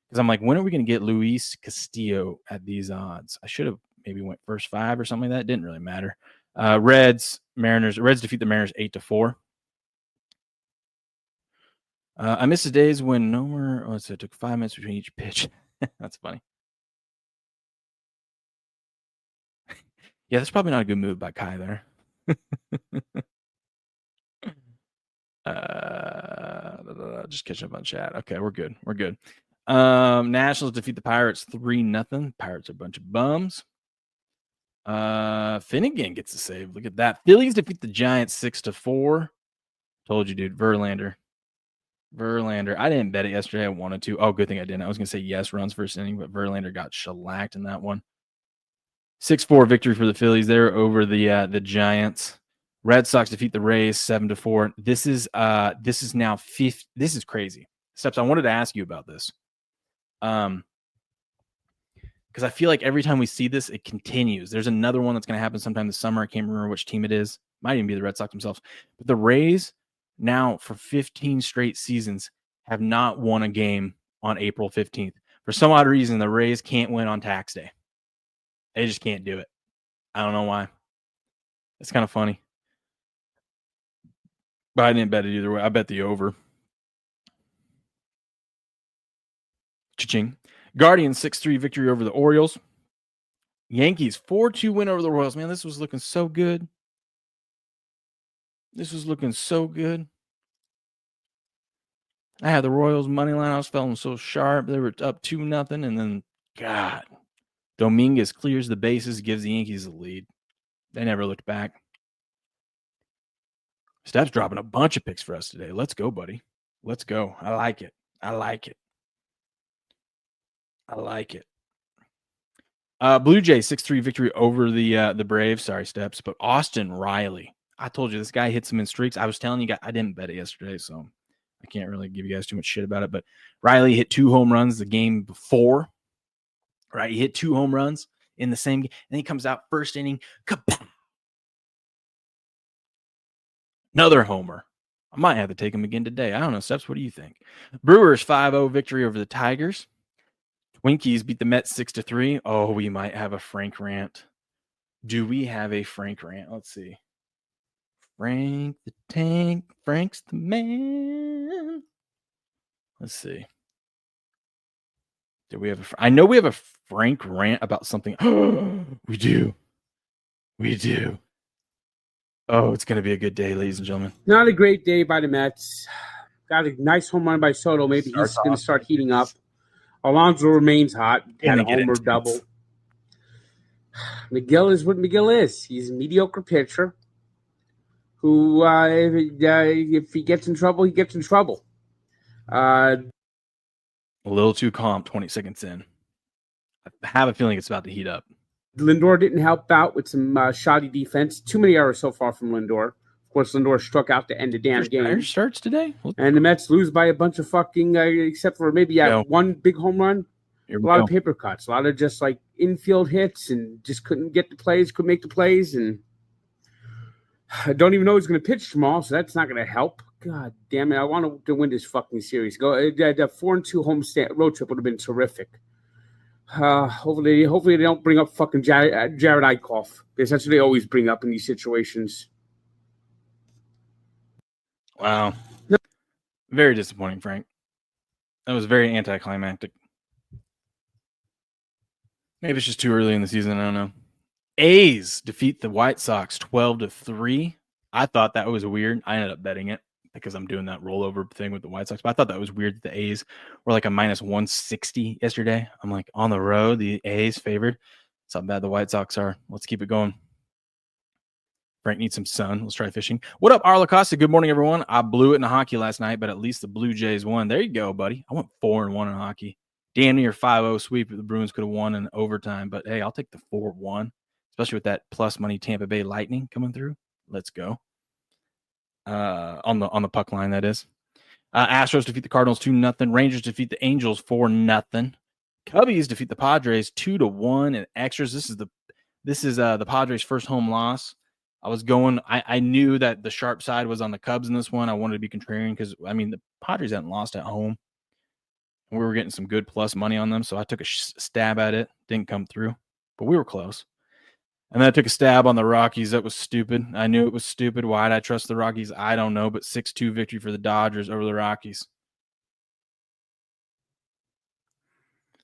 because I'm like, when are we going to get Luis Castillo at these odds? I should have maybe went first 5 or something like that. It didn't really matter. Reds defeat the Mariners 8-4. I missed the days when it took 5 minutes between each pitch. That's funny. Yeah, that's probably not a good move by Kai there. Just catching up on chat. Okay, we're good. Nationals defeat the Pirates 3-0. Pirates are a bunch of bums. Finnegan gets a save. Look at that. Phillies defeat the Giants 6-4. Told you, dude. Verlander. I didn't bet it yesterday. I wanted to. Oh, good thing I didn't. I was going to say yes, runs first inning, but Verlander got shellacked in that one. 6-4 victory for the Phillies there over the Giants. Red Sox defeat the Rays 7-4. This is now 50. This is crazy. Steps, I wanted to ask you about this. Because I feel like every time we see this, it continues. There's another one that's going to happen sometime this summer. I can't remember which team it is. Might even be the Red Sox themselves. But the Rays now for 15 straight seasons have not won a game on April 15th. For some odd reason, the Rays can't win on tax day. They just can't do it. I don't know why. It's kind of funny. But I didn't bet it either way. I bet the over. Cha-ching. Guardians 6-3 victory over the Orioles. Yankees 4-2 win over the Royals. Man, this was looking so good. This was looking so good. I had the Royals money line. I was feeling so sharp. They were up 2-0, and then, God, Dominguez clears the bases, gives the Yankees the lead. They never looked back. Steph's dropping a bunch of picks for us today. Let's go, buddy. Let's go. I like it. I like it. I like it. Blue Jays 6-3 victory over the Braves. Sorry, Steps. But Austin Riley. I told you this guy hits him in streaks. I was telling you guys, I didn't bet it yesterday, so I can't really give you guys too much shit about it. But Riley hit 2 home runs the game before. Right? He hit 2 home runs in the same game. And then he comes out first inning. Kapow! Another homer. I might have to take him again today. I don't know, Steps. What do you think? Brewers 5-0 victory over the Tigers. Twinkies beat the Mets 6-3. Oh, we might have a Frank rant. Do we have a Frank rant? Let's see. Frank the Tank. Frank's the man. Let's see. Do we have I know we have a Frank rant about something. We do. We do. Oh, it's going to be a good day, ladies and gentlemen. Not a great day by the Mets. Got a nice home run by Soto. Maybe he's going to start heating up. Alonso remains hot. Had a homer double. McGill is what McGill is. He's a mediocre pitcher who, if he gets in trouble, he gets in trouble. A little too calm, 20 seconds in. I have a feeling it's about to heat up. Lindor didn't help out with some shoddy defense. Too many errors so far from Lindor. Of course, Lindor struck out to end the damn game. Starts today, and the Mets lose by a bunch of fucking, except for maybe one big home run. A lot of paper cuts, a lot of just like infield hits, and just couldn't get the plays, couldn't make the plays, and I don't even know who's going to pitch tomorrow, so that's not going to help. God damn it! I want to win this fucking series. Go the 4-2 home road trip would have been terrific. Hopefully they don't bring up fucking Jared Eichhoff, because that's what they always bring up in these situations. Wow. Very disappointing, Frank. That was very anticlimactic. Maybe it's just too early in the season. I don't know. A's defeat the White Sox 12-3. I thought that was weird. I ended up betting it because I'm doing that rollover thing with the White Sox. But I thought that was weird that the A's were like a minus 160 yesterday. I'm like, on the road, the A's favored. That's how bad the White Sox are. Let's keep it going. Frank needs some sun. Let's try fishing. What up, Arla Costa? Good morning, everyone. I blew it in the hockey last night, but at least the Blue Jays won. There you go, buddy. I went 4-1 in hockey. Damn near 5-0 sweep. The Bruins could have won in overtime, but hey, I'll take the 4-1, especially with that plus money Tampa Bay Lightning coming through. Let's go. On the puck line, that is. Astros defeat the Cardinals 2-0. Rangers defeat the Angels 4-0. Cubbies defeat the Padres 2-1 in extras. This is the Padres' first home loss. I knew that the sharp side was on the Cubs in this one. I wanted to be contrarian because, I mean, the Padres hadn't lost at home. And we were getting some good plus money on them, so I took a stab at it. Didn't come through, but we were close. And then I took a stab on the Rockies. That was stupid. I knew it was stupid. Why did I trust the Rockies? I don't know, but 6-2 victory for the Dodgers over the Rockies.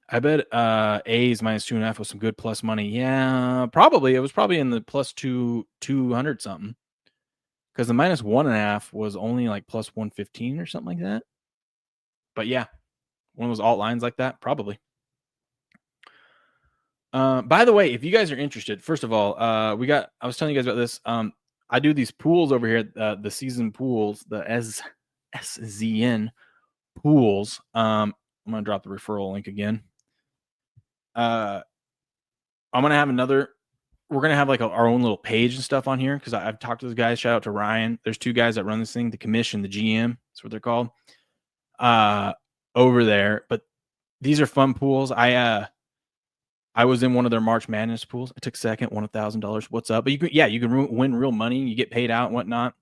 I bet A's minus 2.5 with some good plus money. Yeah, probably. It was probably in the plus 200 something. Because the minus 1.5 was only like plus 115 or something like that. But yeah, one of those alt lines like that, probably. By the way, if you guys are interested, first of all, I was telling you guys about this. I do these pools over here, the season pools, the SZN pools. I'm going to drop the referral link again. I'm going to have we're going to have like our own little page and stuff on here because I've talked to those guys. Shout out to Ryan. There's 2 guys that run this thing, the commission, the GM. That's what they're called over there. But these are fun pools. I was in one of their March Madness pools. I took second, won $1,000. What's up? But you can win real money. You get paid out and whatnot.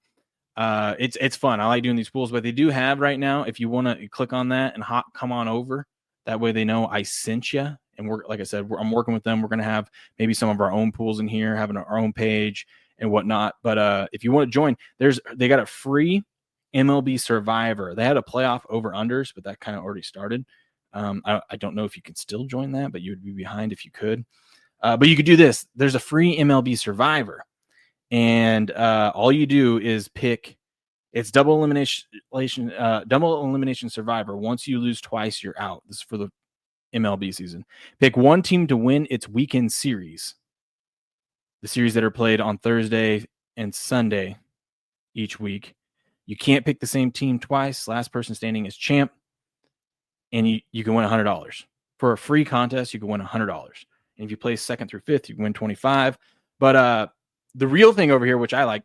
It's fun. I like doing these pools, but they do have right now, if you want to click on that and come on over, that way they know I sent you. And like I said, I'm working with them. We're going to have maybe some of our own pools in here, having our own page and whatnot. But if you want to join, they got a free MLB Survivor. They had a playoff over unders, but that kind of already started. I don't know if you could still join that, but you would be behind if you could. But you could do this. There's a free MLB Survivor, and all you do is pick. It's double elimination Survivor. Once you lose twice, you're out. This is for the MLB season. Pick one team to win its weekend series. The series that are played on Thursday and Sunday each week. You can't pick the same team twice. Last person standing is champ. And you can win $100. For a free contest, you can win $100. And if you place second through fifth, you can win $25. But the real thing over here, which I like,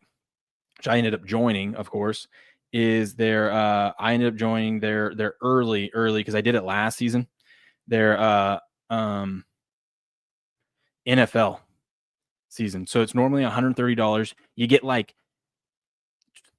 which I ended up joining, of course, is I ended up joining their early because I did it last season. Their NFL season. So it's normally $130. You get like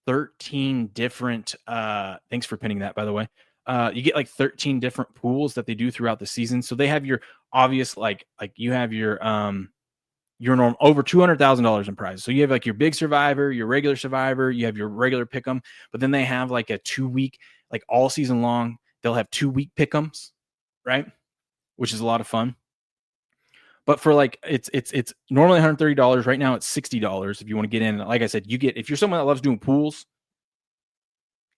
13 different thanks for pinning that, by the way. You get like 13 different pools that they do throughout the season. So they have your obvious like you have your norm over $200,000 in prizes. So you have like your big survivor, your regular survivor, you have your regular pick'em, but then they have like a 2-week, like all season long, they'll have 2-week pick'ems, right? Which is a lot of fun. But for like it's normally $130. Right now it's $60 if you want to get in. Like I said, if you're someone that loves doing pools,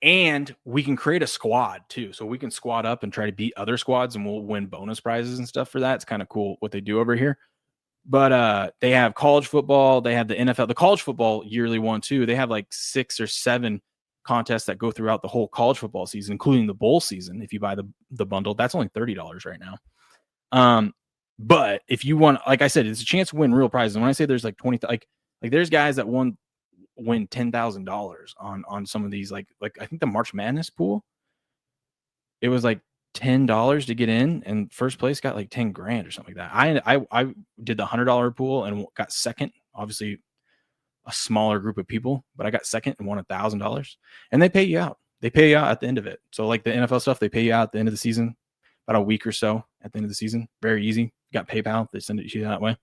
and we can create a squad too. So we can squad up and try to beat other squads, and we'll win bonus prizes and stuff for that. It's kind of cool what they do over here. But they have college football, they have the NFL, the college football yearly one too. They have like 6 or 7 contests that go throughout the whole college football season, including the bowl season. If you buy the bundle, that's only $30 right now. But if you want, like I said, it's a chance to win real prizes. And when I say there's like 20, like there's guys that win $10,000 on some of these, like I think the March Madness pool, it was like $10 to get in, and first place got like 10 grand or something like that. I did the $100 pool and got second. Obviously a smaller group of people, but I got second and won $1,000. And they pay you out. They pay you out at the end of it. So like the NFL stuff, they pay you out at the end of the season, about a week or so at the end of the season. Very easy. You got PayPal, they send it to you that way.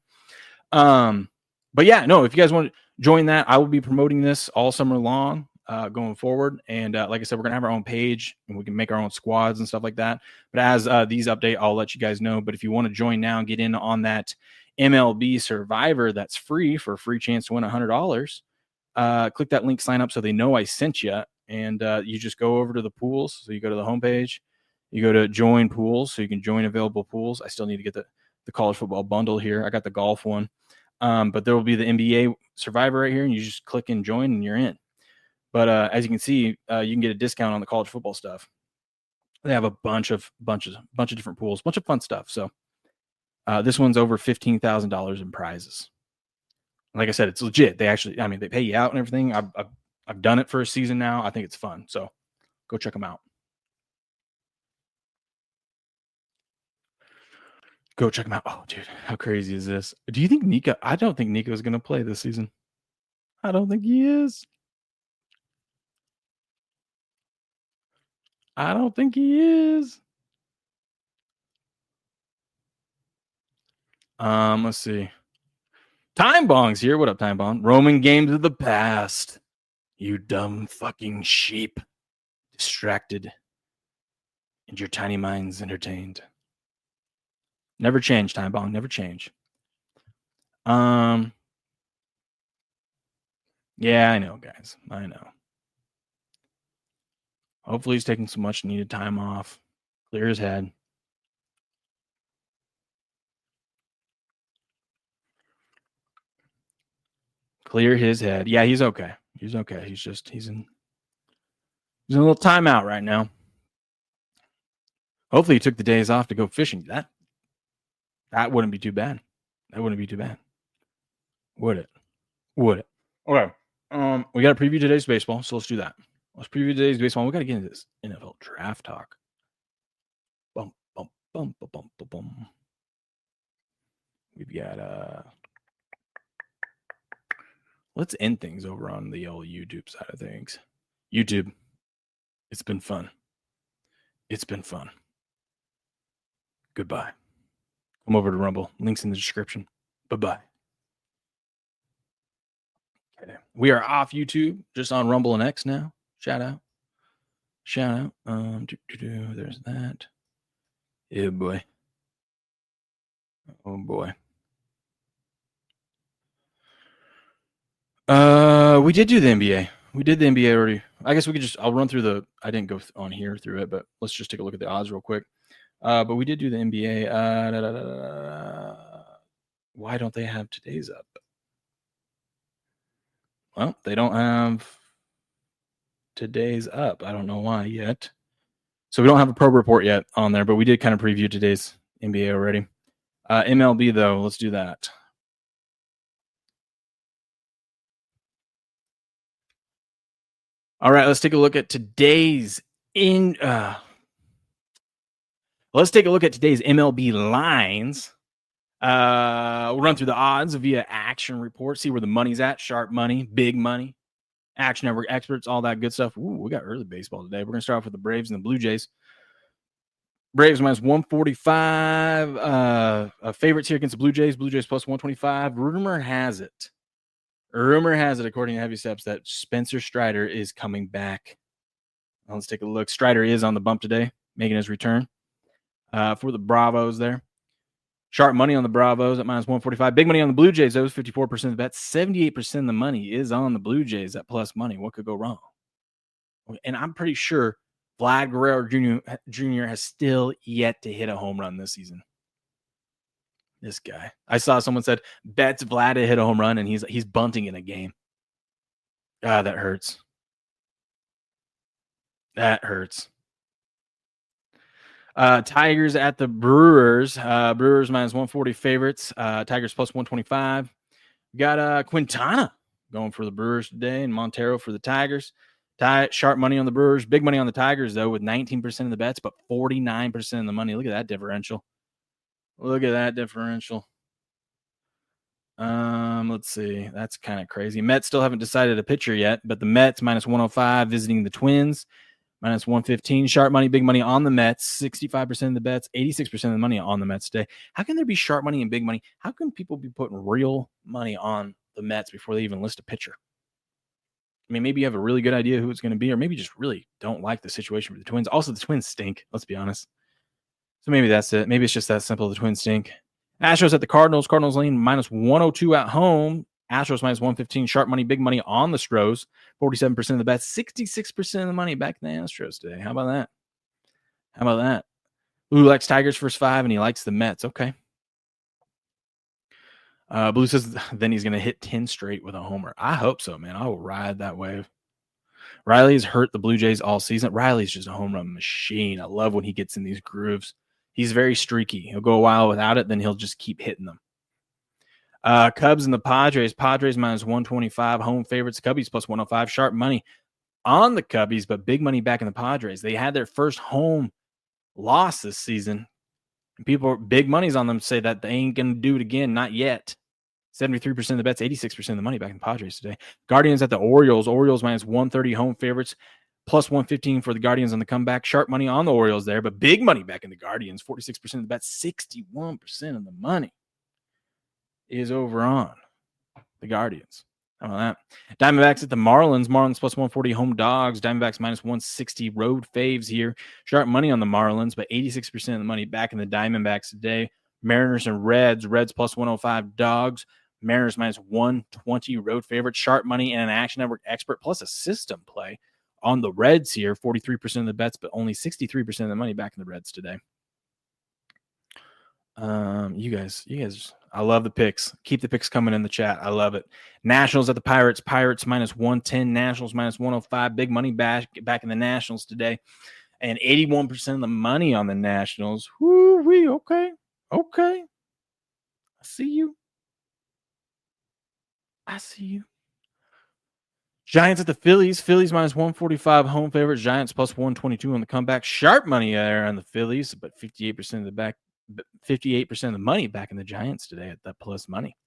But yeah, no, if you guys want to join that, I will be promoting this all summer long going forward. And like I said, we're going to have our own page and we can make our own squads and stuff like that. But as these update, I'll let you guys know. But if you want to join now and get in on that MLB Survivor, that's free for a free chance to win $100. Click that link, sign up so they know I sent you. And you just go over to the pools. So you go to the homepage, you go to join pools so you can join available pools. I still need to get the college football bundle here. I got the golf one. But there will be the NBA Survivor right here, and you just click and join, and you're in. But as you can see, you can get a discount on the college football stuff. They have a bunch of different pools, bunch of fun stuff. So this one's over $15,000 in prizes. Like I said, it's legit. They pay you out and everything. I've done it for a season now. I think it's fun. So go check them out. Go check him out. Oh, dude, how crazy is this? Do you think Nico? I don't think Nico's going to play this season. I don't think he is. I don't think he is. Let's see. Time Bong's here. What up, Time Bong? Roman games of the past. You dumb fucking sheep. Distracted. And your tiny minds entertained. Never change, Time Bong. Never change. Yeah, I know, guys. I know. Hopefully he's taking some much needed time off. Clear his head. Clear his head. Yeah, he's okay. He's okay. He's in a little timeout right now. Hopefully he took the days off to go fishing. That wouldn't be too bad. That wouldn't be too bad. Would it? Would it? Okay. We got to preview today's baseball, so let's do that. Let's preview today's baseball. We got to get into this NFL draft talk. Bum, bum, bum, bum, bum, bum, bum. We've got let's end things over on the old YouTube side of things. YouTube, it's been fun. It's been fun. Goodbye. Come over to Rumble. Links in the description. Bye-bye. Okay. We are off YouTube, just on Rumble and X now. Shout out. There's that. Yeah, boy. Oh, boy. We did do the NBA. We did the NBA already. I guess we could I'll run through I didn't go on here through it, but let's just take a look at the odds real quick. But we did do the NBA. Why don't they have today's up? Well, they don't have today's up. I don't know why yet. So we don't have a probe report yet on there, but we did kind of preview today's NBA already. MLB, though, let's do that. All right, let's take a look at today's MLB lines. We'll run through the odds via action report, see where the money's at, sharp money, big money, Action Network experts, all that good stuff. Ooh, we got early baseball today. We're going to start off with the Braves and the Blue Jays. Braves minus 145. Favorites here against the Blue Jays. Blue Jays plus 125. Rumor has it, according to Heavy Steps, that Spencer Strider is coming back. Well, let's take a look. Strider is on the bump today, making his return for the Bravos there. Sharp money on the Bravos at minus 145. Big money on the Blue Jays. That was 54% of the bet. 78% of the money is on the Blue Jays at plus money. What could go wrong? And I'm pretty sure Vlad Guerrero Jr. has still yet to hit a home run this season. This guy. I saw someone said, bets Vlad to hit a home run, and he's bunting in a game. Ah, that hurts. That hurts. Tigers at the Brewers. Brewers minus 140 favorites. Tigers plus 125. We got Quintana going for the Brewers today and Montero for the Tigers. Sharp money on the Brewers. Big money on the Tigers, though, with 19% of the bets, but 49% of the money. Look at that differential. Let's see. That's kind of crazy. Mets still haven't decided a pitcher yet, but the Mets minus 105 visiting the Twins. Minus 115. Sharp money, big money on the Mets. 65% of the bets, 86% of the money on the Mets today. How can there be sharp money and big money? How can people be putting real money on the Mets before they even list a pitcher? I mean, maybe you have a really good idea who it's going to be, or maybe you just really don't like the situation for the Twins. Also, the Twins stink. Let's be honest. So maybe that's it. Maybe it's just that simple. The Twins stink. Astros at the Cardinals. Cardinals lean minus 102 at home. Astros minus 115. Sharp money, big money on the Stros. 47% of the bets, 66% of the money back in the Astros today. How about that? Blue likes Tigers first 5, and he likes the Mets. Okay. Blue says then he's going to hit 10 straight with a homer. I hope so, man. I will ride that wave. Riley's hurt the Blue Jays all season. Riley's just a home run machine. I love when he gets in these grooves. He's very streaky. He'll go a while without it, then he'll just keep hitting them. Cubs and the Padres. Padres minus 125. Home favorites. Cubbies plus 105. Sharp money on the Cubbies, but big money back in the Padres. They had their first home loss this season. And people, big money's on them, say that they ain't going to do it again. Not yet. 73% of the bets, 86% of the money back in the Padres today. Guardians at the Orioles. Orioles minus 130. Home favorites. Plus 115 for the Guardians on the comeback. Sharp money on the Orioles there, but big money back in the Guardians. 46% of the bets, 61% of the money is over on the Guardians. How about that? Diamondbacks at the Marlins. Marlins plus 140 home dogs. Diamondbacks minus 160 road faves here. Sharp money on the Marlins, but 86% of the money back in the Diamondbacks today. Mariners and Reds. Reds plus 105 dogs. Mariners minus 120 road favorite. Sharp money and an Action Network expert plus a system play on the Reds here. 43% of the bets, but only 63% of the money back in the Reds today. You guys, I love the picks. Keep the picks coming in the chat. I love it. Nationals at the Pirates. Pirates minus 110. Nationals minus 105. Big money back in the Nationals today. And 81% of the money on the Nationals. Woo-wee. Okay. I see you. Giants at the Phillies. Phillies minus 145 home favorites. Giants plus 122 on the comeback. Sharp money there on the Phillies, but 58% of the money back in the Giants today at that plus money.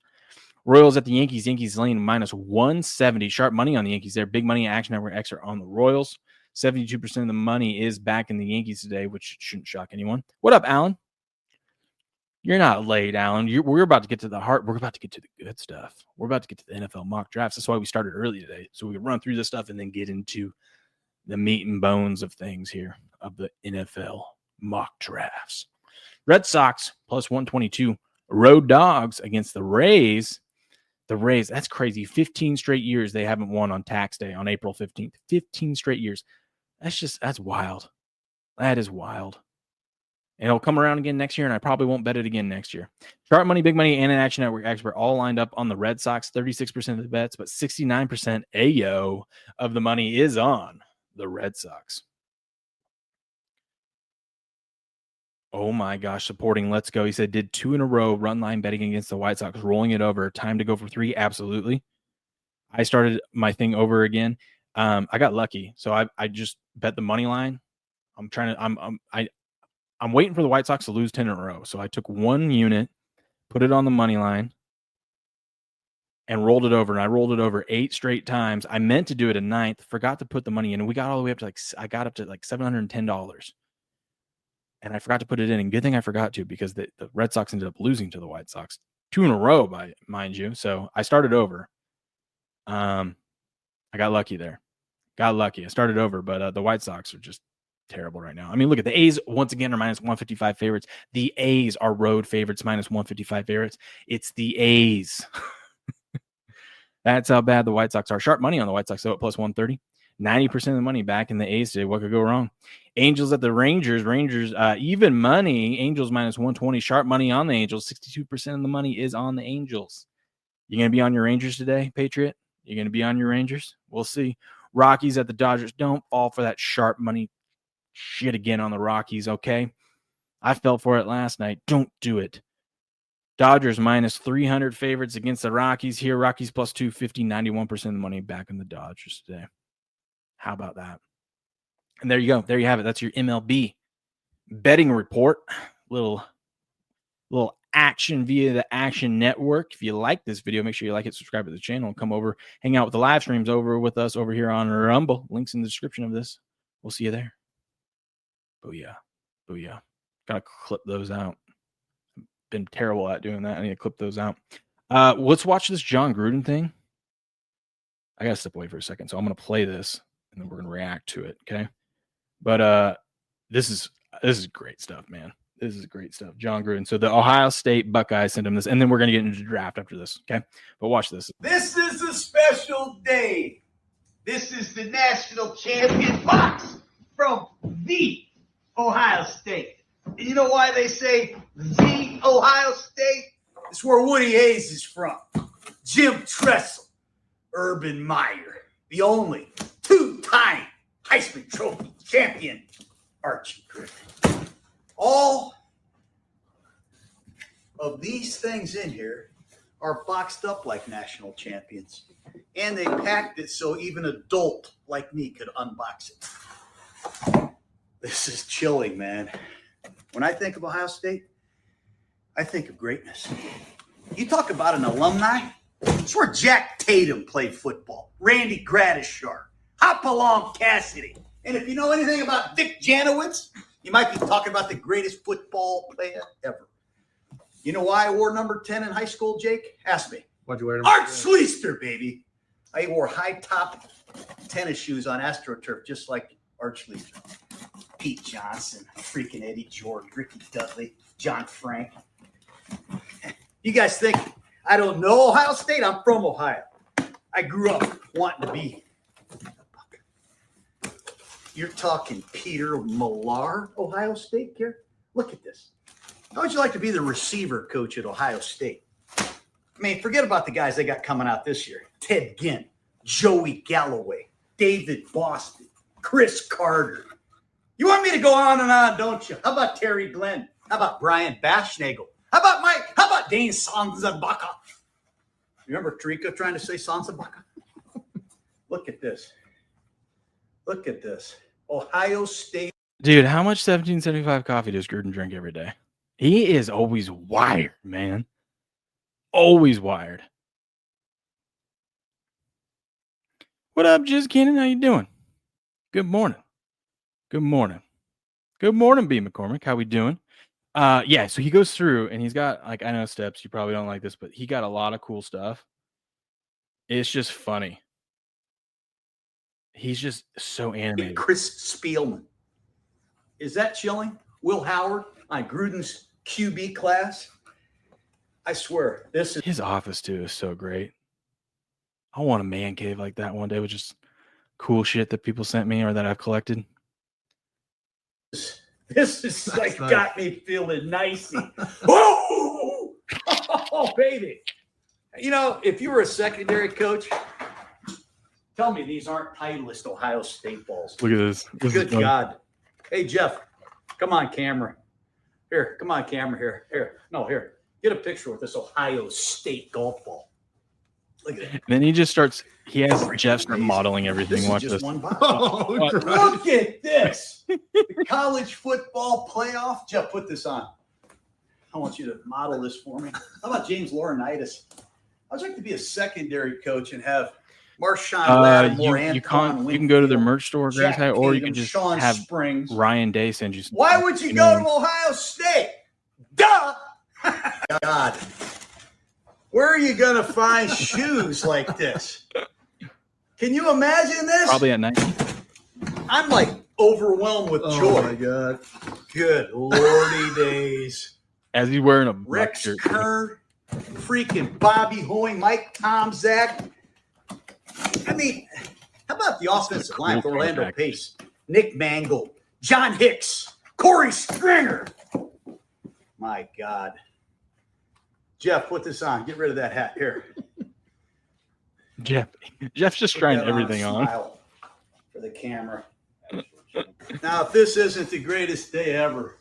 Royals at the Yankees. Yankees laying minus 170. Sharp money on the Yankees there. Big money Action Network X are on the Royals. 72% of the money is back in the Yankees today, which shouldn't shock anyone. What up, Alan? You're not late, Alan. We're about to get to the heart. We're about to get to the good stuff. We're about to get to the NFL mock drafts. That's why we started early today, so we can run through this stuff and then get into the meat and bones of things here of the NFL mock drafts. Red Sox plus 122. Road Dogs against the Rays. The Rays, that's crazy. 15 straight years they haven't won on tax day on April 15th. 15 straight years. That's wild. That is wild. And it'll come around again next year, and I probably won't bet it again next year. Sharp money, big money, and an Action Network expert all lined up on the Red Sox. 36% of the bets, but 69% AO of the money is on the Red Sox. Oh my gosh, supporting Let's Go. He said, did 2 in a row, run line betting against the White Sox, rolling it over. Time to go for 3? Absolutely. I started my thing over again. I got lucky. So I just bet the money line. I'm waiting for the White Sox to lose 10 in a row. So I took 1 unit, put it on the money line, and rolled it over. And I rolled it over 8 straight times. I meant to do it a 9th, forgot to put the money in. And we got all the way up to I got up to $710. And I forgot to put it in. And good thing I forgot to, because the Red Sox ended up losing to the White Sox 2 in a row, mind you. So I started over. I got lucky there. Got lucky. I started over, but the White Sox are just terrible right now. I mean, look at the A's once again are minus 155 favorites. The A's are road favorites, minus 155 favorites. It's the A's. That's how bad the White Sox are. Sharp money on the White Sox, though, at plus 130. 90% of the money back in the A's today. What could go wrong? Angels at the Rangers. Rangers, even money. Angels minus 120. Sharp money on the Angels. 62% of the money is on the Angels. You going to be on your Rangers today, Patriot? You going to be on your Rangers? We'll see. Rockies at the Dodgers. Don't fall for that sharp money shit again on the Rockies, okay? I fell for it last night. Don't do it. Dodgers minus 300 favorites against the Rockies here. Rockies plus 250. 91% of the money back in the Dodgers today. How about that? And there you go. There you have it. That's your MLB betting report. Little action via the Action Network. If you like this video, make sure you like it, subscribe to the channel, and come over, hang out with the live streams over with us over here on Rumble. Links in the description of this. We'll see you there. Booyah. Booyah. Gotta clip those out. Been terrible at doing that. I need to clip those out. Let's watch this John Gruden thing. I gotta step away for a second, so I'm gonna play this and then we're gonna react to it, okay? But this is great stuff, man. This is great stuff. John Gruden. So the Ohio State Buckeyes sent him this, and then we're gonna get into the draft after this, okay? But watch this. This is a special day. This is the national champion box from the Ohio State. And you know why they say the Ohio State? It's where Woody Hayes is from. Jim Tressel, Urban Meyer, the only 2-time Heisman Trophy champion, Archie Griffin. All of these things in here are boxed up like national champions. And they packed it so even an adult like me could unbox it. This is chilling, man. When I think of Ohio State, I think of greatness. You talk about an alumni, it's where Jack Tatum played football, Randy Gradishar, Hopalong Cassidy. And if you know anything about Dick Janowitz, you might be talking about the greatest football player ever. You know why I wore number 10 in high school, Jake? Ask me. Why'd you wear Art Schleister, baby. I wore high-top tennis shoes on AstroTurf, just like Art Schleister. Pete Johnson, freaking Eddie George, Ricky Dudley, John Frank. You guys think I don't know Ohio State? I'm from Ohio. I grew up wanting to be a Buck. You're talking Peter Millar, Ohio State here? Look at this. How would you like to be the receiver coach at Ohio State? I mean, forget about the guys they got coming out this year. Ted Ginn, Joey Galloway, David Boston, Chris Carter. You want me to go on and on, don't you? How about Terry Glenn? How about Brian Baschnagel? How about Dane Sanzabaka? Remember Tarika trying to say Sanzabaka? Look at this. Look at this. Ohio State. Dude, how much 1775 coffee does Gruden drink every day? He is always wired, man. Always wired. What up, Jizz Cannon? How you doing? Good morning. Good morning. Good morning, B. McCormick. How we doing? Yeah, so he goes through and he's got, like, I know Steps, you probably don't like this, but he got a lot of cool stuff. It's just funny. He's just so animated. Chris Spielman. Is that chilling? Will Howard on Gruden's QB class? I swear, this is His office, too, is so great. I want a man cave like that one day with just cool shit that people sent me or that I've collected. this is like nice. Got me feeling nicey. Oh, baby. You know, if you were a secondary coach, tell me these aren't Titleist Ohio State balls. Look at this. Good God. Hey, Jeff, come on camera. Here, come on camera here. Here. No, here. Get a picture with this Ohio State golf ball. Look at it. And then he just starts, he has Jeff start modeling everything. Watch this. Oh, look at this. The college football playoff. Jeff, put this on. I want you to model this for me. How about James Laurinaitis? I'd like to be a secondary coach and have Marshawn Lattimore, you can go to their merch store, or you can just Sean have Springs. Ryan Day send you some. Why would you go to Ohio State? Duh! God. Where are you going to find shoes like this? Can you imagine this? Probably at night. I'm like overwhelmed with joy. Oh, my God. Good Lordy days. As he's wearing a Rex Kern, freaking Bobby Hoying, Mike Tomczak. I mean, how about the offensive line with Orlando Pace, Nick Mangold, John Hicks, Corey Stringer? My God. Jeff, put this on. Get rid of that hat. Here. Jeff's just trying everything on. For the camera. Now, if this isn't the greatest day ever.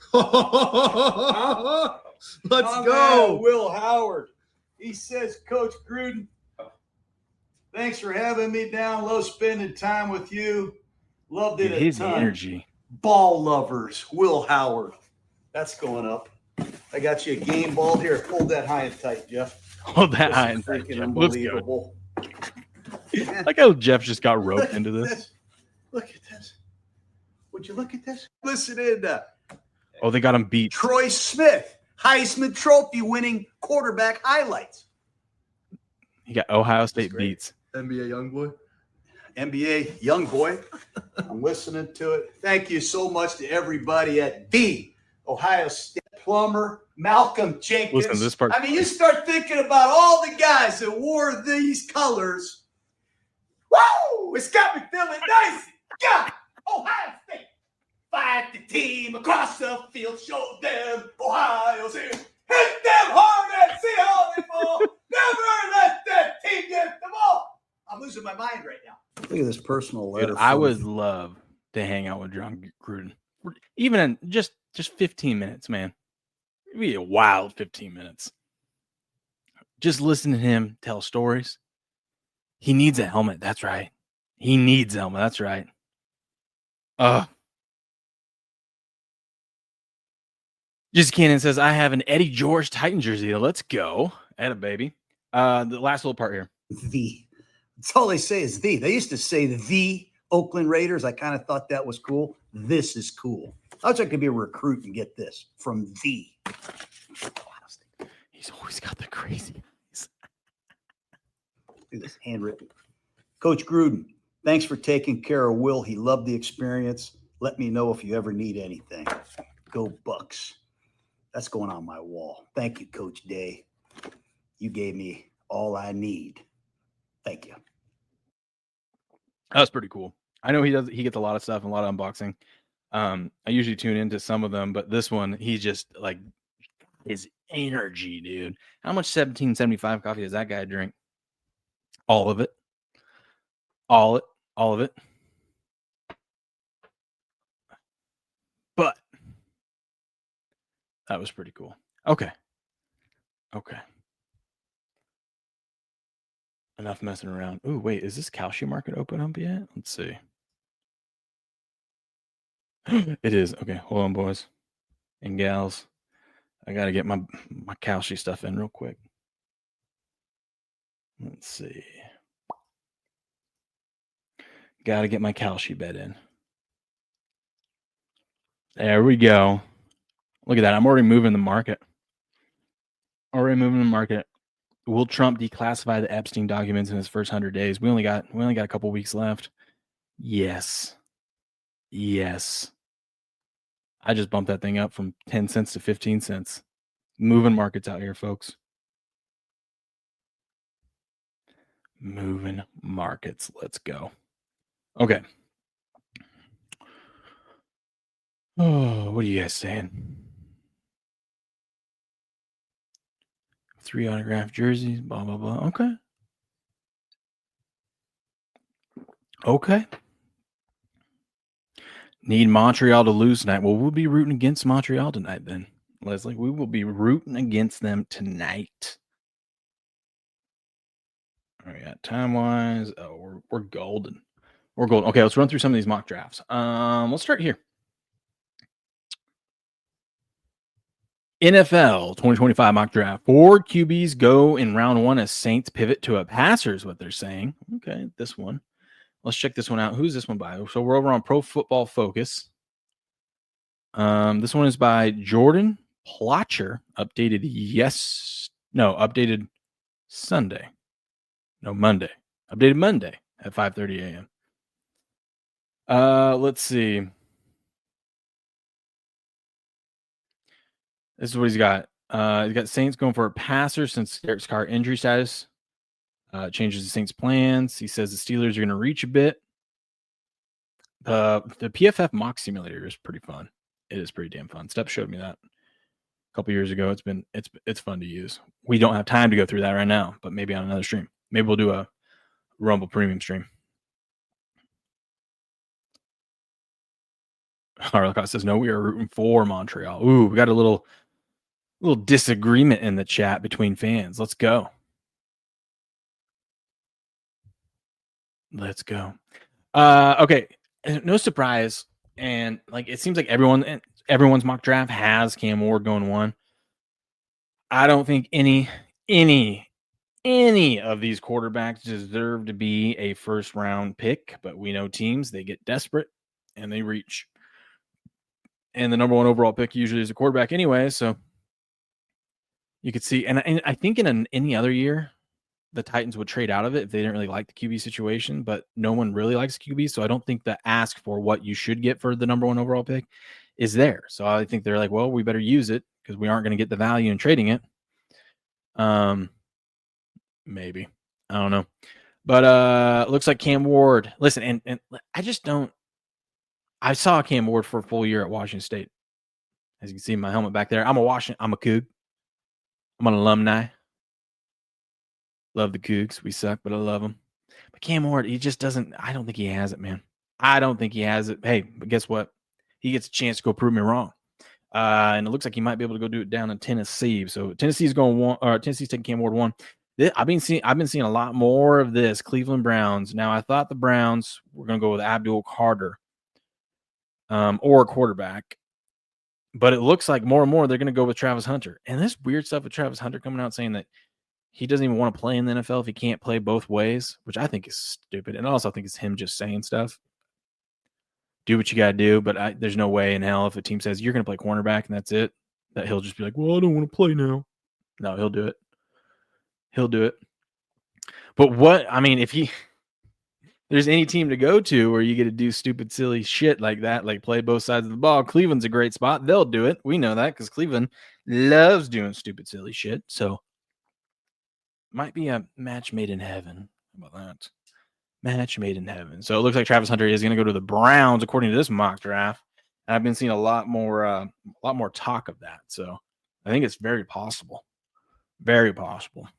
Let's go. Will Howard. He says, Coach Gruden, thanks for having me down low, spending time with you. Loved it His a ton. energy. Ball lovers, Will Howard. That's going up. I got you a game ball here. Hold that high and tight, Jeff. Hold that high and tight. Freaking unbelievable. Like how Jeff just got roped into this. Look at this. Would you look at this? Listen in. Oh, they got him beat. Troy Smith, Heisman Trophy winning quarterback highlights. He got Ohio State beats. NBA Youngboy. NBA Youngboy. I'm listening to it. Thank you so much to everybody at the Ohio State. Plummer, Malcolm Jenkins. Listen to this part. I mean, you start thinking about all the guys that wore these colors. Woo! It's got me feeling nice. God, Ohio State. Fight the team across the field. Show them Ohio State. Hit them hard and see how they fall. Never let that team get the ball. I'm losing my mind right now. Look at this personal letter. Dude, I would love to hang out with John Gruden. Even in just 15 minutes, man. It'd be a wild 15 minutes. Just listen to him tell stories. He needs a helmet. That's right. He needs a helmet. That's right. Just Cannon says, I have an Eddie George Titan jersey. Let's go. Atta baby. The last little part here. That's all they say is the. They used to say the Oakland Raiders. I kind of thought that was cool. This is cool. I wish I could be a recruit and get this from the. He's always got the crazy eyes. Look at this handwritten. Coach Gruden, thanks for taking care of Will. He loved the experience. Let me know if you ever need anything. Go Bucks. That's going on my wall. Thank you, Coach Day. You gave me all I need. Thank you. That's pretty cool. I know he gets a lot of stuff and a lot of unboxing. I usually tune into some of them, but this one, he just like his energy, dude. How much 1775 coffee does that guy drink? All of it. All of it. But that was pretty cool. Okay. Enough messing around. Ooh, wait, is this Kalshi market open up yet? Let's see. It is. Okay, hold on, boys and gals. I got to get my Kalshi stuff in real quick. Let's see. Got to get my Kalshi bet in. There we go. Look at that. I'm already moving the market. Will Trump declassify the Epstein documents in his first 100 days? We only got a couple weeks left. Yes. I just bumped that thing up from 10 cents to 15 cents. Moving markets out here, folks. Moving markets. Let's go. Okay. Oh, what are you guys saying? 3 autographed jerseys, blah, blah, blah. Okay. Need Montreal to lose tonight. Well, we'll be rooting against Montreal tonight then, Leslie. We will be rooting against them tonight. All right, time-wise. Oh, we're golden. We're golden. Okay, let's run through some of these mock drafts. Let's start here. NFL 2025 mock draft. 4 QBs go in round 1 as Saints pivot to a passer is what they're saying. Okay, this one. Let's check this one out. Who's this one by? So we're over on Pro Football Focus. This one is by Jordan Plotcher. Updated Sunday. No, Monday. Updated Monday at 5:30 a.m. Let's see. This is what he's got. He's got Saints going for a passer since Derek Carr injury status. Changes the Saints' plans. He says the Steelers are going to reach a bit. The PFF mock simulator is pretty fun. It is pretty damn fun. Steph showed me that a couple years ago. It's fun to use. We don't have time to go through that right now, but maybe on another stream. Maybe we'll do a Rumble Premium stream. Harlocott says no. We are rooting for Montreal. Ooh, we got a little disagreement in the chat between fans. Let's go. Okay. No surprise. And like it seems like everyone's mock draft has Cam Ward going 1. I don't think any of these quarterbacks deserve to be a first round pick, but we know teams, they get desperate and they reach. And the number 1 overall pick usually is a quarterback anyway, so you could see. And I think in any other year, the Titans would trade out of it if they didn't really like the QB situation, but no one really likes QB, so I don't think the ask for what you should get for the number 1 overall pick is there. So I think they're like, well, we better use it because we aren't going to get the value in trading it. Maybe. I don't know. But looks like Cam Ward. Listen, and I just don't. I saw Cam Ward for a full year at Washington State. As you can see in my helmet back there. I'm a Coug. I'm an alumni. Love the Cougs. We suck, but I love them. But Cam Ward, he just doesn't. I don't think he has it, man. I don't think he has it. Hey, but guess what? He gets a chance to go prove me wrong. And it looks like he might be able to go do it down in Tennessee. So Tennessee's going 1, or Tennessee's taking Cam Ward 1. I've been seeing a lot more of this. Cleveland Browns. Now I thought the Browns were going to go with Abdul Carter, or a quarterback, but it looks like more and more they're going to go with Travis Hunter. And this weird stuff with Travis Hunter coming out saying that he doesn't even want to play in the NFL if he can't play both ways, which I think is stupid. And also I think it's him just saying stuff. Do what you got to do, but there's no way in hell if a team says you're going to play cornerback and that's it, that he'll just be like, well, I don't want to play now. No, he'll do it. But if there's any team to go to where you get to do stupid, silly shit like that, like play both sides of the ball, Cleveland's a great spot. They'll do it. We know that because Cleveland loves doing stupid, silly shit. So might be a match made in heaven. How about that? Match made in heaven. So it looks like Travis Hunter is going to go to the Browns according to this mock draft. And I've been seeing a lot more talk of that. So I think it's very possible. Very possible.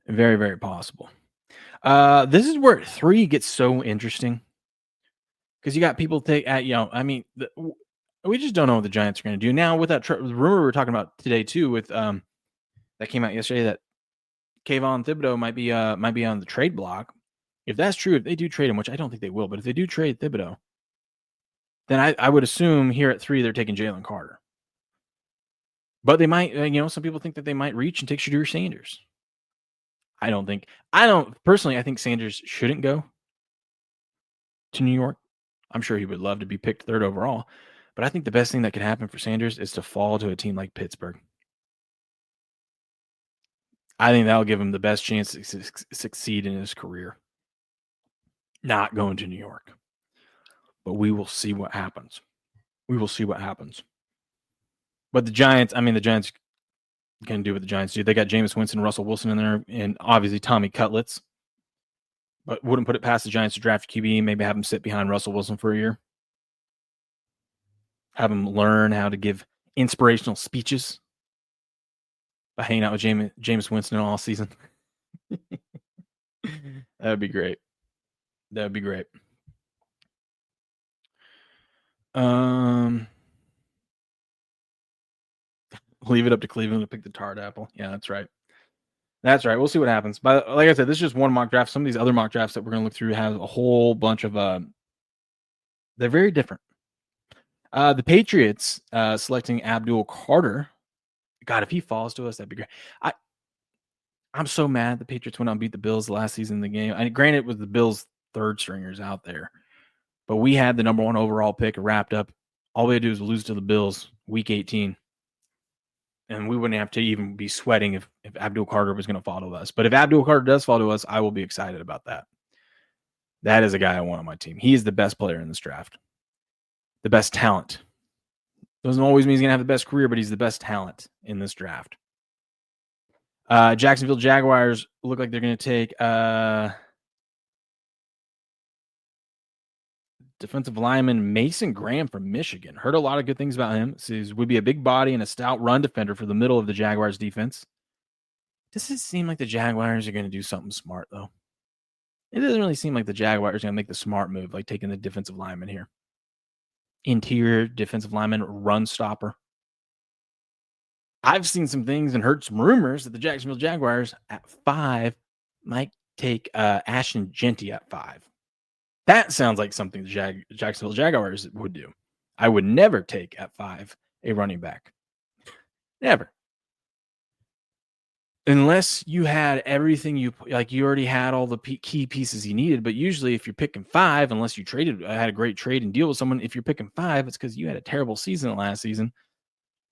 Very, very possible. This is where 3 gets so interesting because you got people we just don't know what the Giants are going to do now with that rumor we were talking about today too. With that came out yesterday that Kayvon Thibodeau might be on the trade block. If that's true, if they do trade him, which I don't think they will, but if they do trade Thibodeau, then I would assume here at 3 they're taking Jalen Carter. But they might, some people think that they might reach and take Shadur Sanders. I think Sanders shouldn't go to New York. I'm sure he would love to be picked third overall, but I think the best thing that could happen for Sanders is to fall to a team like Pittsburgh. I think that'll give him the best chance to succeed in his career. Not going to New York. But we will see what happens. But the Giants can do what the Giants do. They got Jameis Winston, Russell Wilson in there, and obviously Tommy Cutlets. But wouldn't put it past the Giants to draft QB, maybe have him sit behind Russell Wilson for a year. Have him learn how to give inspirational speeches by hanging out with Jameis Winston all season. That'd be great. Leave it up to Cleveland to pick the tart apple. Yeah, that's right. We'll see what happens. But like I said, this is just one mock draft. Some of these other mock drafts that we're going to look through have a whole bunch of they're very different. The Patriots selecting Abdul Carter. God, if he falls to us, that'd be great. I'm so mad the Patriots went out and beat the Bills last season in the game. Granted, it was the Bills' third stringers out there, but we had the number 1 overall pick wrapped up. All we had to do was lose to the Bills week 18. And we wouldn't have to even be sweating if Abdul Carter was going to fall to us. But if Abdul Carter does fall to us, I will be excited about that. That is a guy I want on my team. He is the best player in this draft. The best talent. Doesn't always mean he's going to have the best career, but he's the best talent in this draft. Jacksonville Jaguars look like they're going to take defensive lineman Mason Graham from Michigan. Heard a lot of good things about him. Says would be a big body and a stout run defender for the middle of the Jaguars defense. Does it seem like the Jaguars are going to do something smart, though? It doesn't really seem like the Jaguars are going to make the smart move, like taking the defensive lineman here. Interior defensive lineman, run stopper. I've seen some things and heard some rumors that the Jacksonville Jaguars at 5 might take Ashton Genty at 5. That sounds like something the Jacksonville Jaguars would do. I would never take at 5 a running back. Never. Unless you had everything you already had all the key pieces you needed. But usually if you're picking 5, unless you had a great trade and deal with someone, if you're picking 5, it's because you had a terrible season last season.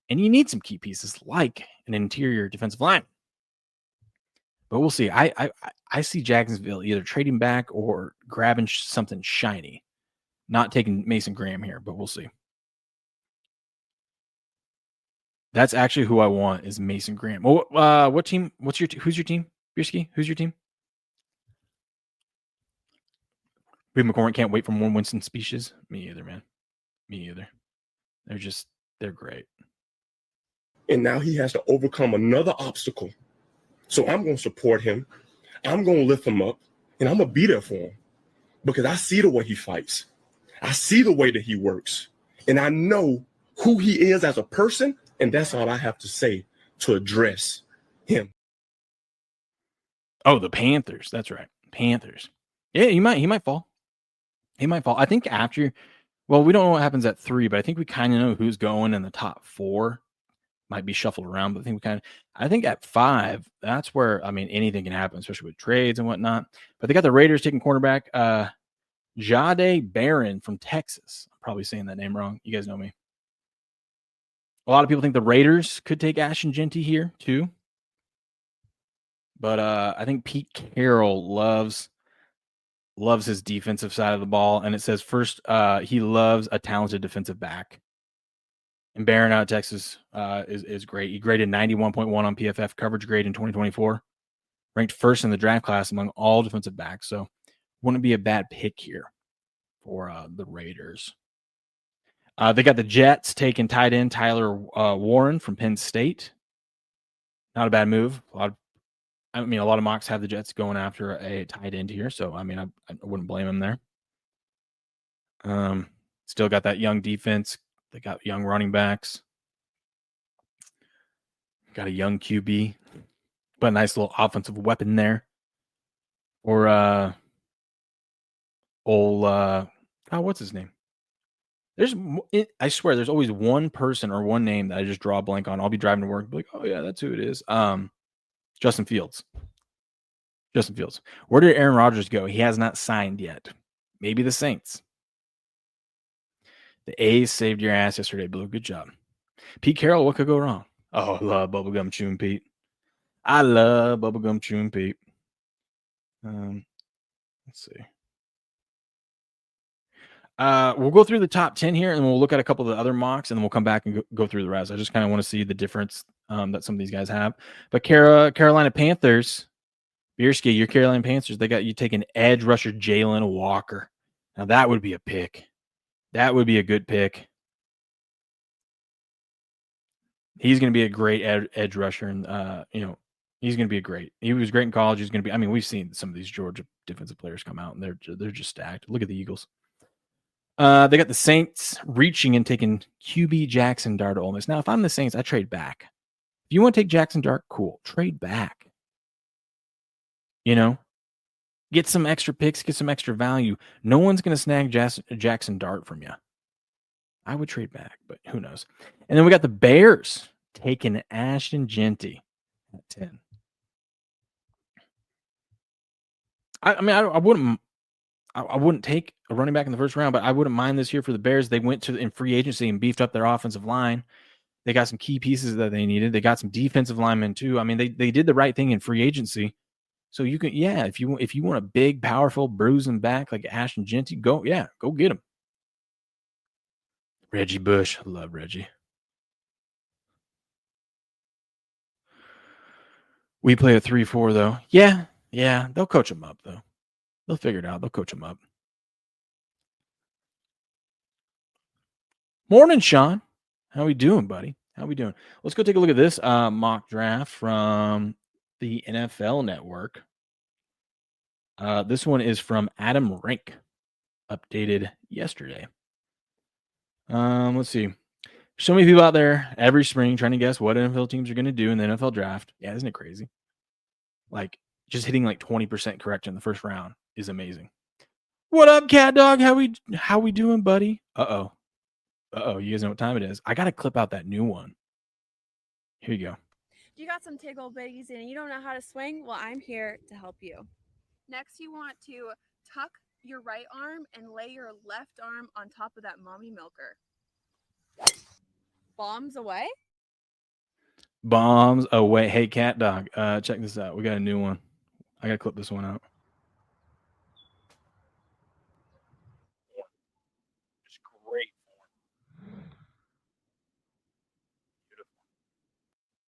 And you need some key pieces like an interior defensive line. But we'll see. I see Jacksonville either trading back or grabbing something shiny. Not taking Mason Graham here, but we'll see. That's actually who I want is Mason Graham. What team? Who's your team? Biersky, who's your team? Reed McCormick can't wait for more Winston speeches. Me either, man. Me either. They're great. And now he has to overcome another obstacle. So I'm going to support him. I'm going to lift him up. And I'm going to be there for him. Because I see the way he fights. I see the way that he works. And I know who he is as a person. And that's all I have to say to address him. Oh, the Panthers. That's right. Panthers. Yeah, he might fall. He might fall. I think we don't know what happens at 3, but I think we kind of know who's going in the top 4. Might be shuffled around, but I think at 5, that's where, anything can happen, especially with trades and whatnot. But they got the Raiders taking cornerback, Jade Barron from Texas. I'm probably saying that name wrong. You guys know me. A lot of people think the Raiders could take Ashton Genty here too. But I think Pete Carroll loves his defensive side of the ball. And it says first, he loves a talented defensive back. And Barron out of Texas is great. He graded 91.1 on PFF coverage grade in 2024. Ranked first in the draft class among all defensive backs. So wouldn't be a bad pick here for the Raiders. They got the Jets taking tight end Tyler Warren from Penn State. Not a bad move. A lot of mocks have the Jets going after a tight end here. So, I wouldn't blame him there. Still got that young defense. They got young running backs. Got a young QB. But a nice little offensive weapon there. Or what's his name? I swear there's always one person or one name that I just draw a blank on. I'll be driving to work and be like, oh yeah, that's who it is. Justin Fields. Justin Fields. Where did Aaron Rodgers go? He has not signed yet. Maybe the Saints. The A's saved your ass yesterday, Blue. Good job. Pete Carroll, what could go wrong? Oh, I love bubblegum chewing Pete. I love bubblegum chewing Pete. Let's see. We'll go through the top 10 here, and we'll look at a couple of the other mocks, and then we'll come back and go through the rest. I just kind of want to see the difference that some of these guys have. But Carolina Panthers, Bierski, your Carolina Panthers, they got you taking edge rusher Jalen Walker. Now, that would be a pick. That would be a good pick. He's going to be a great edge rusher, and he's going to be he was great in college. He's going to be. I mean, we've seen some of these Georgia defensive players come out, and they're just stacked. Look at the Eagles. They got the Saints reaching and taking QB Jackson Dart to Ole Miss. Now, if I'm the Saints, I trade back. If you want to take Jackson Dart, cool. Trade back. Get some extra picks, get some extra value. No one's going to snag Jackson Dart from you. I would trade back, but who knows? And then we got the Bears taking Ashton Jeanty at 10. I wouldn't take a running back in the first round, but I wouldn't mind this year for the Bears. They went in free agency and beefed up their offensive line. They got some key pieces that they needed. They got some defensive linemen too. I mean, they did the right thing in free agency. So you can, if you want a big, powerful, bruising back like Ashton Jeanty, go get him. Reggie Bush, I love Reggie. We play a 3-4 though. Yeah, they'll coach him up though. They'll figure it out. They'll coach him up. Morning, Sean. How we doing, buddy? How we doing? Let's go take a look at this mock draft from the NFL Network. This one is from Adam Rink, updated yesterday. Let's see. So many people out there every spring trying to guess what NFL teams are going to do in the NFL draft. Yeah, isn't it crazy? Like, just hitting like 20% correct in the first round is amazing. What up, Cat Dog? How we doing, buddy? Uh-oh. You guys know what time it is. I got to clip out that new one. Here you go. You got some tickle bitties and you don't know how to swing? Well, I'm here to help you. Next, you want to tuck your right arm and lay your left arm on top of that mommy milker. Bombs away? Bombs away. Hey, Cat Dog, check this out. We got a new one. I got to clip this one out. It's great.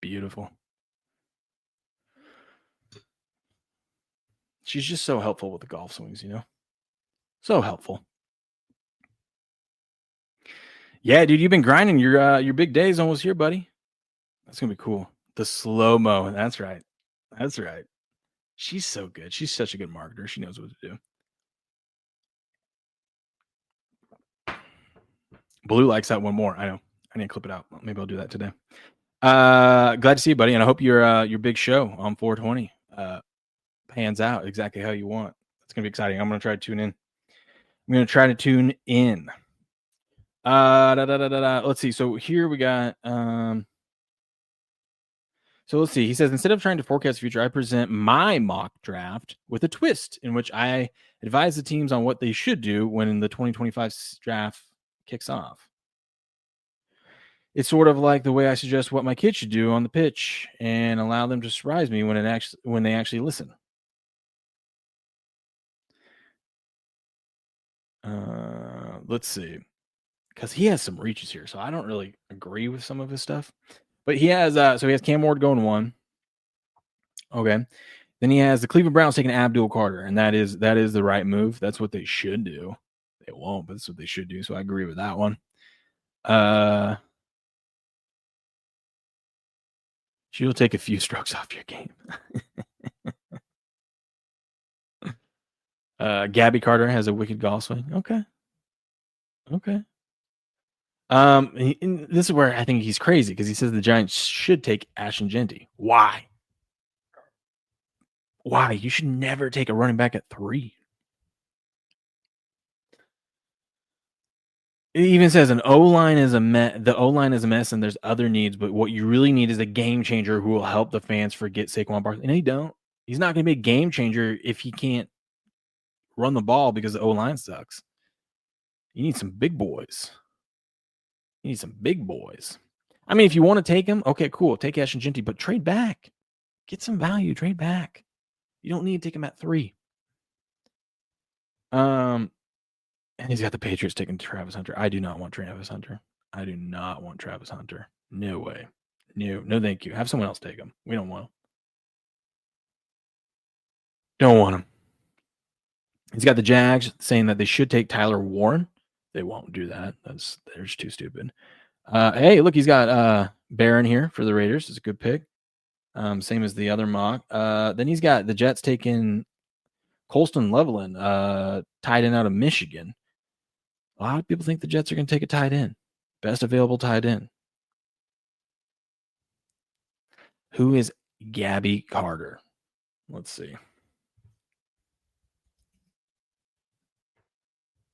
Beautiful. She's just so helpful with the golf swings, So helpful. Yeah, dude, you've been grinding. Your big day is almost here, buddy. That's gonna be cool. The slow-mo. That's right. She's so good. She's such a good marketer. She knows what to do. Blue likes that one more. I know. I need to clip it out. Maybe I'll do that today. Glad to see you, buddy, and I hope your big show on 420 pans out exactly how you want. It's gonna be exciting. I'm gonna try to tune in. Let's see. So here we got. So let's see. He says, instead of trying to forecast the future, I present my mock draft with a twist in which I advise the teams on what they should do when the 2025 draft kicks off. It's sort of like the way I suggest what my kids should do on the pitch and allow them to surprise me when they actually listen. Let's see. Because he has some reaches here, so I don't really agree with some of his stuff. But he has Cam Ward going 1. Okay. Then he has the Cleveland Browns taking Abdul Carter, and that is the right move. That's what they should do. They won't, but that's what they should do. So I agree with that one. She'll take a few strokes off your game. Gabby Carter has a wicked golf swing. Okay. This is where I think he's crazy because he says the Giants should take Ashton Jeanty. Why? You should never take a running back at 3. It even says an O-line is a mess. The O-line is a mess, and there's other needs. But what you really need is a game changer who will help the fans forget Saquon Barkley. No, you don't. He's not going to be a game changer if he can't run the ball because the O-line sucks. You need some big boys. You need some big boys. I mean, if you want to take him, okay, cool. Take Ashton Jeanty, but trade back. Get some value. Trade back. You don't need to take him at 3. And he's got the Patriots taking Travis Hunter. I do not want Travis Hunter. I do not want Travis Hunter. No way. No, thank you. Have someone else take him. We don't want him. Don't want him. He's got the Jags saying that they should take Tyler Warren. They won't do that. They're just too stupid. Hey, look, he's got Barron here for the Raiders. It's a good pick. Same as the other mock. Then he's got the Jets taking Colston Leveland, tight end out of Michigan. A lot of people think the Jets are going to take a tight end. Best available tight end. Who is Gabby Carter? Let's see.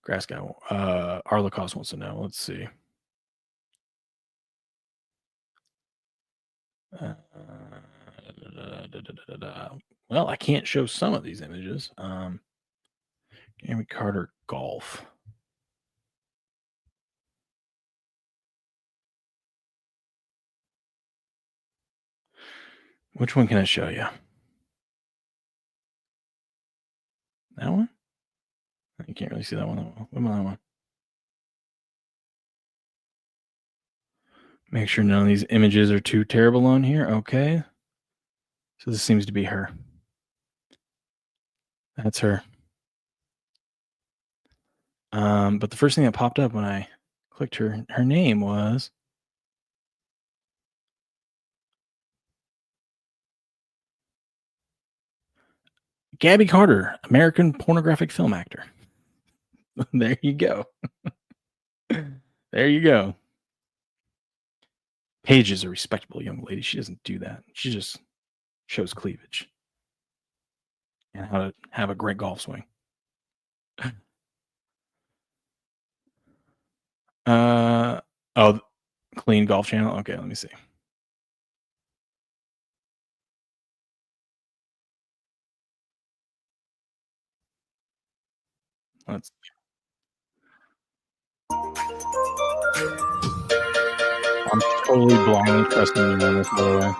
Grass guy. Arlacost wants to know. Let's see. Well, I can't show some of these images. Gabby Carter golf. Which one can I show you? That one? You can't really see that one. What about that one? Make sure none of these images are too terrible on here. Okay. So this seems to be her. That's her. But the first thing that popped up when I clicked her name was Gabby Carter, American pornographic film actor. There you go. There you go. Paige is a respectable young lady. She doesn't do that. She just shows cleavage and how to have a great golf swing. Clean Golf Channel. Okay, let me see. Let's. I'm totally blindly trusting you on this, by the way.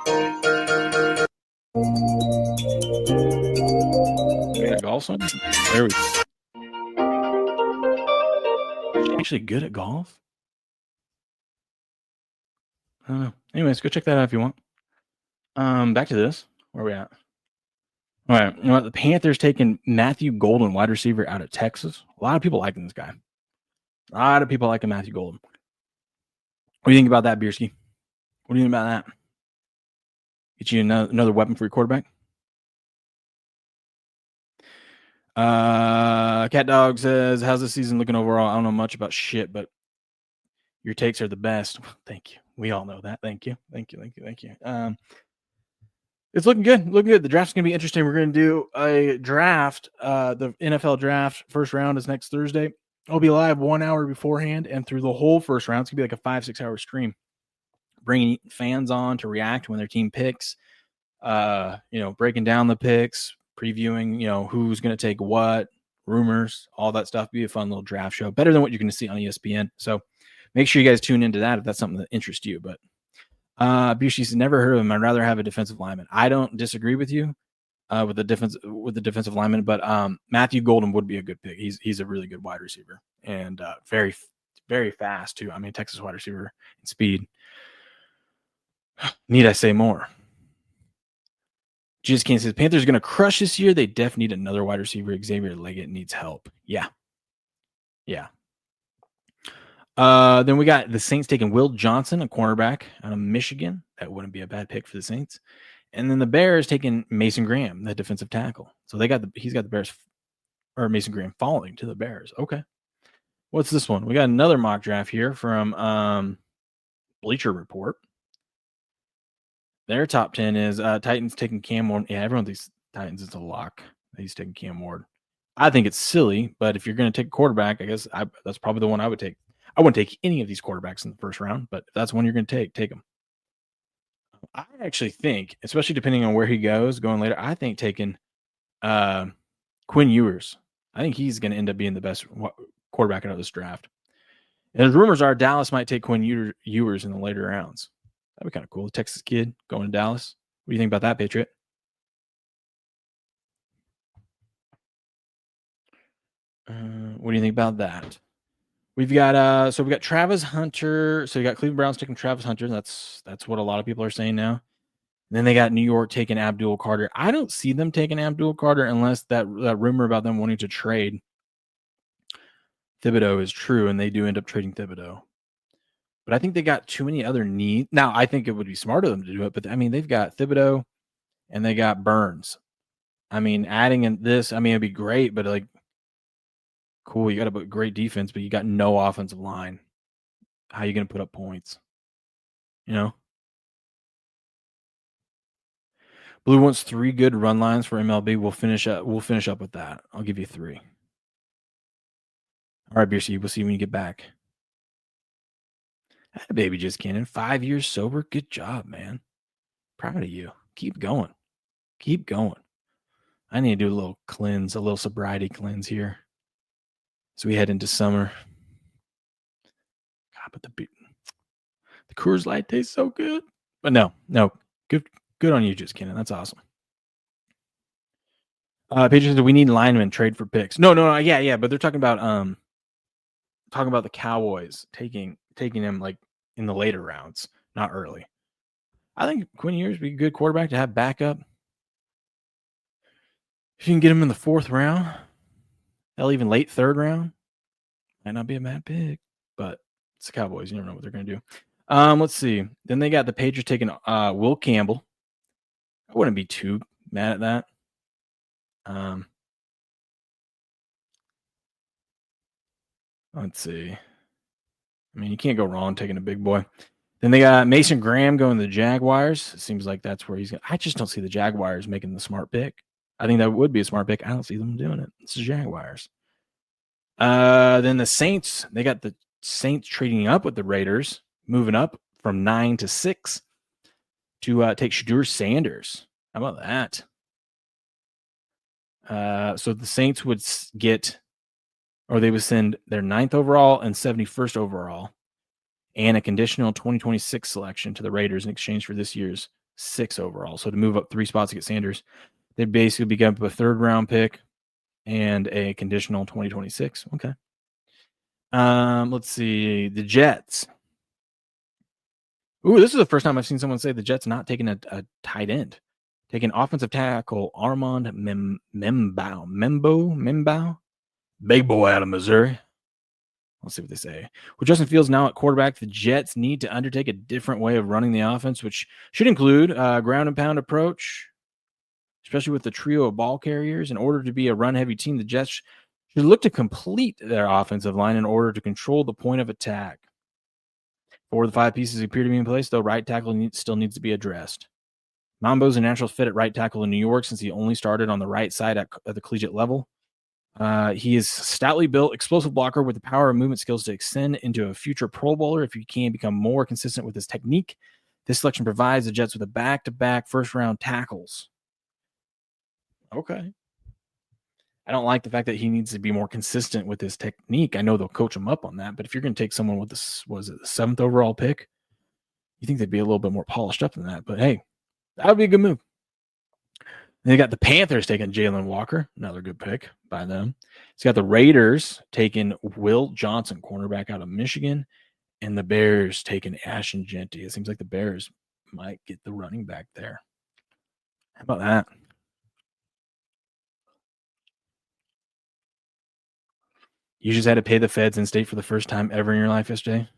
We got a golf swing? There we go. Is she actually good at golf? I don't know. Anyways, go check that out if you want. Back to this. Where are we at? All right. You know what? The Panthers taking Matthew Golden, wide receiver out of Texas. A lot of people liking this guy. A lot of people liking Matthew Golden. What do you think about that, Bierski? What do you think about that? Get you another weapon for your quarterback? Cat Dog says, how's the season looking overall? I don't know much about shit, but your takes are the best. Thank you. We all know that. Thank you. It's looking good. The draft's going to be interesting. We're going to do a draft. The NFL draft first round is next Thursday. I'll be live 1 hour beforehand and through the whole first round. It's going to be like a 5-6 hour stream. Bringing fans on to react when their team picks. Breaking down the picks, previewing, who's going to take what, rumors, all that stuff. Be a fun little draft show. Better than what you're going to see on ESPN. So make sure you guys tune into that if that's something that interests you. But Bushi's never heard of him. I'd rather have a defensive lineman. I don't disagree with you with the defensive lineman, but Matthew Golden would be a good pick. He's a really good wide receiver and very, very fast too. I mean, Texas wide receiver in speed. Need I say more? Just can't say the Panthers are going to crush this year. They definitely need another wide receiver. Xavier Leggett needs help. Yeah. Then we got the Saints taking Will Johnson, a cornerback out of Michigan. That wouldn't be a bad pick for the Saints. And then the Bears taking Mason Graham, the defensive tackle. So he's got the Bears, or Mason Graham falling to the Bears. Okay. What's this one? We got another mock draft here from Bleacher Report. Their top 10 is Titans taking Cam Ward. Yeah, everyone thinks Titans is a lock. He's taking Cam Ward. I think it's silly, but if you're going to take a quarterback, I guess that's probably the one I would take. I wouldn't take any of these quarterbacks in the first round, but if that's one you're going to take them. I actually think, especially depending on where he goes going later, I think taking Quinn Ewers. I think he's going to end up being the best quarterback out of this draft. And the rumors are Dallas might take Quinn Ewers in the later rounds. That'd be kind of cool. Texas kid going to Dallas. What do you think about that, Patriot? What do you think about that? We've got we got Travis Hunter. So you got Cleveland Browns taking Travis Hunter. That's what a lot of people are saying now. And then they got New York taking Abdul Carter. I don't see them taking Abdul Carter unless that rumor about them wanting to trade Thibodeau is true, and they do end up trading Thibodeau. But I think they got too many other needs. Now, I think it would be smart of them to do it, but I mean, they've got Thibodeau and they got Burns. I mean, adding in this, I mean, it'd be great, but like, cool, you got a great defense, but you got no offensive line. How are you going to put up points? You know? Blue wants 3 good run lines for MLB. We'll finish up with that. I'll give you 3. All right, Beersy, we'll see you when you get back. Baby Just Cannon, 5 years sober. Good job, man. Proud of you. Keep going. Keep going. I need to do a little cleanse, a little sobriety cleanse here. So we head into summer. God, but the Coors Light tastes so good. But no. Good on you, Just Cannon. That's awesome. Patriots, we need linemen, trade for picks. No, yeah, but they're talking about the Cowboys taking him like in the later rounds, not early. I think Quinn Ewers would be a good quarterback to have backup. If you can get him in the 4th round, hell, even late 3rd round, might not be a bad pick, but it's the Cowboys. You never know what they're going to do. Let's see. Then they got the Patriots taking Will Campbell. I wouldn't be too mad at that. Let's see. I mean, you can't go wrong taking a big boy. Then they got Mason Graham going to the Jaguars. It seems like that's where he's going. I just don't see the Jaguars making the smart pick. I think that would be a smart pick. I don't see them doing it. It's the Jaguars. Then the Saints, they got the Saints trading up with the Raiders, moving up from 9 to 6 to take Shadur Sanders. How about that? So the Saints would get, or they would send their 9th overall and 71st overall and a conditional 2026 selection to the Raiders in exchange for this year's 6th overall. So to move up 3 spots to get Sanders, they'd basically become a 3rd round pick and a conditional 2026. Okay. Let's see. The Jets. Ooh, this is the first time I've seen someone say the Jets not taking a tight end. Taking offensive tackle Armand Membo. Big boy out of Missouri. Let's see what they say. With Justin Fields now at quarterback, the Jets need to undertake a different way of running the offense, which should include a ground and pound approach, especially with the trio of ball carriers. In order to be a run-heavy team, the Jets should look to complete their offensive line in order to control the point of attack. 4 of the 5 pieces appear to be in place, though right tackle still needs to be addressed. Mambo's a natural fit at right tackle in New York since he only started on the right side at the collegiate level. He is stoutly built, explosive blocker with the power and movement skills to extend into a future Pro Bowler if he can become more consistent with his technique. This selection provides the Jets with a back-to-back first-round tackles. Okay. I don't like the fact that he needs to be more consistent with his technique. I know they'll coach him up on that, but if you're going to take someone with this, was it the 7th overall pick? You think they'd be a little bit more polished up than that, but hey, that would be a good move. They got the Panthers taking Jalen Walker, another good pick by them. It's got the Raiders taking Will Johnson, cornerback out of Michigan, and the Bears taking Ashton Genty. It seems like the Bears might get the running back there. How about that? You just had to pay the feds in state for the first time ever in your life, SJ?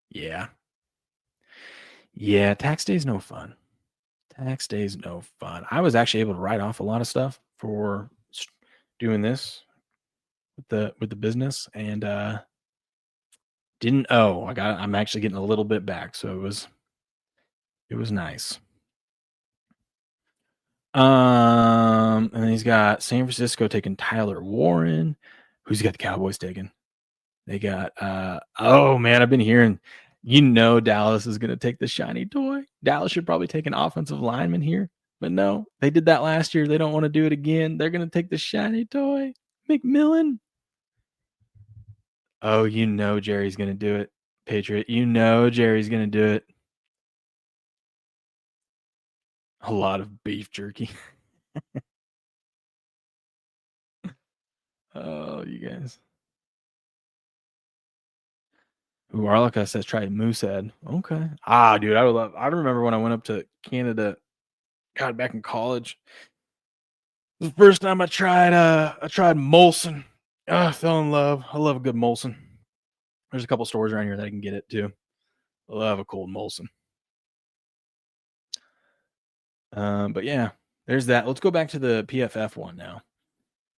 Yeah. Yeah, tax day is no fun. Tax day is no fun. I was actually able to write off a lot of stuff for doing this with the business, and didn't owe. I'm actually getting a little bit back, so it was nice. And then he's got San Francisco taking Tyler Warren. Who's he got the Cowboys taking? They got oh man, I've been hearing, Dallas is gonna take the shiny toy. Dallas should probably take an offensive lineman here, but no, they did that last year. They don't want to do it again. They're gonna take the shiny toy. McMillan. Oh, Jerry's gonna do it. Patriot, Jerry's gonna do it. A lot of beef jerky. Oh, you guys. Ooh, Arlica says try Moosehead. Okay. Dude, I remember when I went up to Canada, God, back in college. The first time I tried Molson. I fell in love. I love a good Molson. There's a couple stores around here that I can get it too. I love a cold Molson. But yeah, there's that. Let's go back to the PFF one now.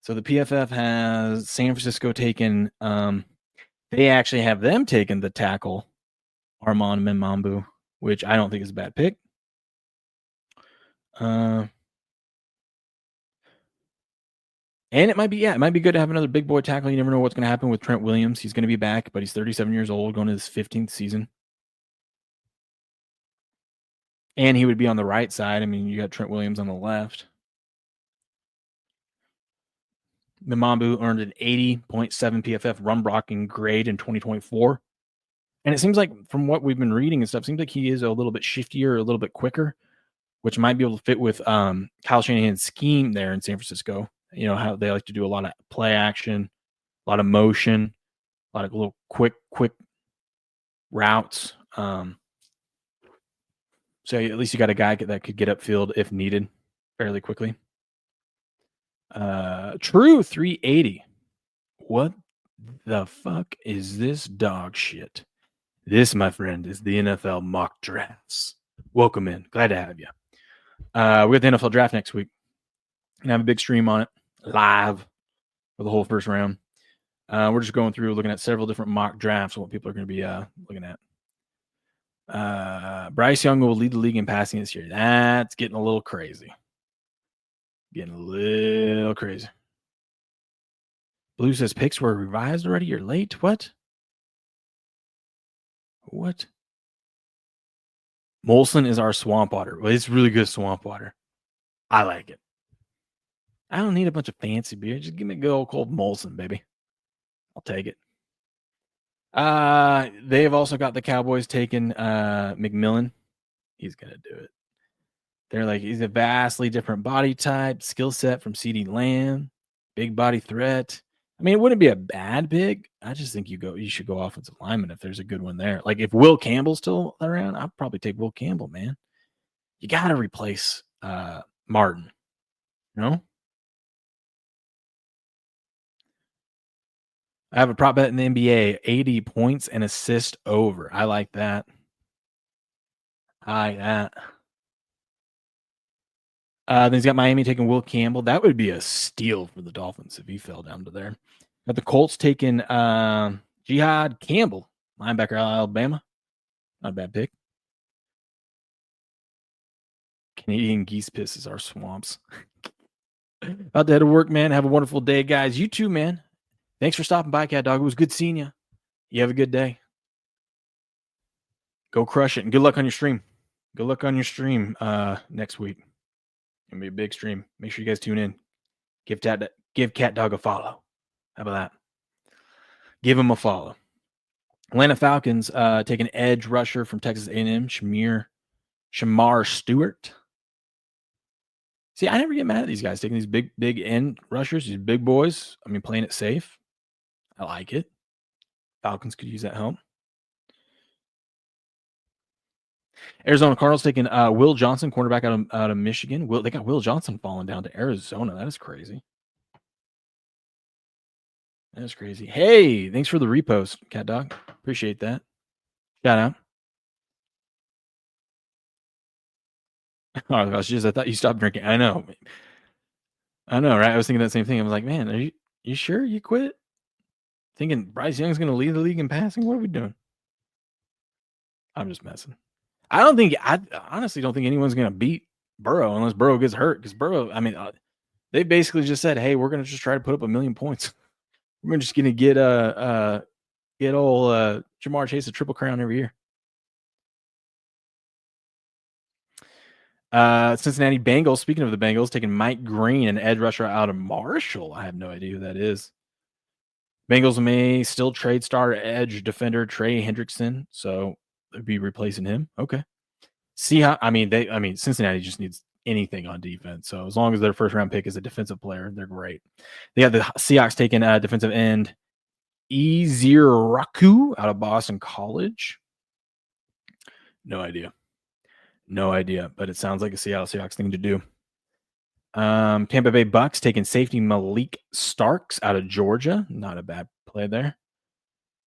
So the PFF has San Francisco taken. They actually have them taking the tackle, Armand Memambu, which I don't think is a bad pick. And it might be good to have another big boy tackle. You never know what's going to happen with Trent Williams. He's going to be back, but he's 37 years old, going to his 15th season. And he would be on the right side. I mean, you got Trent Williams on the left. Memambu earned an 80.7 PFF run blocking grade in 2024. And it seems like from what we've been reading and stuff, seems like he is a little bit shiftier, a little bit quicker, which might be able to fit with Kyle Shanahan's scheme there in San Francisco. You know, how they like to do a lot of play action, a lot of motion, a lot of little quick routes. So at least you got a guy that could get upfield if needed fairly quickly. True 380. What the fuck is this dog shit? This, my friend, is the NFL mock drafts. Welcome in. Glad to have you. We got the NFL draft next week. Gonna have a big stream on it live for the whole first round. We're just going through looking at several different mock drafts and what people are going to be looking at. Bryce Young will lead the league in passing this year. That's getting a little crazy. Blue says picks were revised already. You're late. What? Molson is our swamp water. Well, it's really good swamp water. I like it. I don't need a bunch of fancy beer. Just give me a good old cold Molson, baby. I'll take it. They've also got the Cowboys taking McMillan. He's going to do it. They're like, he's a vastly different body type, skill set from CeeDee Lamb, big body threat. I mean, it wouldn't be a bad pick. I just think you should go offensive lineman if there's a good one there. Like if Will Campbell's still around, I'd probably take Will Campbell, man. You got to replace Martin. No? I have a prop bet in the NBA, 80 points and assist over. I like that. Then he's got Miami taking Will Campbell. That would be a steal for the Dolphins if he fell down to there. Got the Colts taking Jihad Campbell, linebacker out of Alabama. Not a bad pick. Canadian geese pisses are swamps. About to head to work, man. Have a wonderful day, guys. You too, man. Thanks for stopping by, Cat Dog. It was good seeing you. You have a good day. Go crush it, and good luck on your stream. Good luck on your stream next week. It's going to be a big stream. Make sure you guys tune in. Give Cat Dog a follow. How about that? Give him a follow. Atlanta Falcons take an edge rusher from Texas A&M, Shamar Stewart. See, I never get mad at these guys taking these big end rushers, these big boys. I mean, playing it safe. I like it. Falcons could use that help. Arizona Cardinals taking Will Johnson, cornerback out of Michigan. They got Will Johnson falling down to Arizona. That is crazy. That is crazy. Hey, thanks for the repost, Cat Dog. Appreciate that. Shout out. Oh, gosh, I thought you stopped drinking. I know, right? I was thinking that same thing. I was like, man, are you sure you quit? Thinking Bryce Young's going to lead the league in passing? What are we doing? I'm just messing. I honestly don't think anyone's going to beat Burrow unless Burrow gets hurt. Because Burrow, I mean, they basically just said, hey, we're going to just try to put up 1 million points. We're just going to get Get old Jamar Chase a triple crown every year. Cincinnati Bengals. Speaking of the Bengals, taking Mike Green, an edge rusher out of Marshall. I have no idea who that is. Bengals may still trade star edge defender Trey Hendrickson, so they'd be replacing him. Okay. Cincinnati just needs anything on defense. So as long as their first round pick is a defensive player, they're great. They got the Seahawks taking defensive end Eziraku out of Boston College. No idea, but it sounds like a Seattle Seahawks thing to do. Tampa Bay Bucks taking safety Malik Starks out of Georgia. Not a bad play there.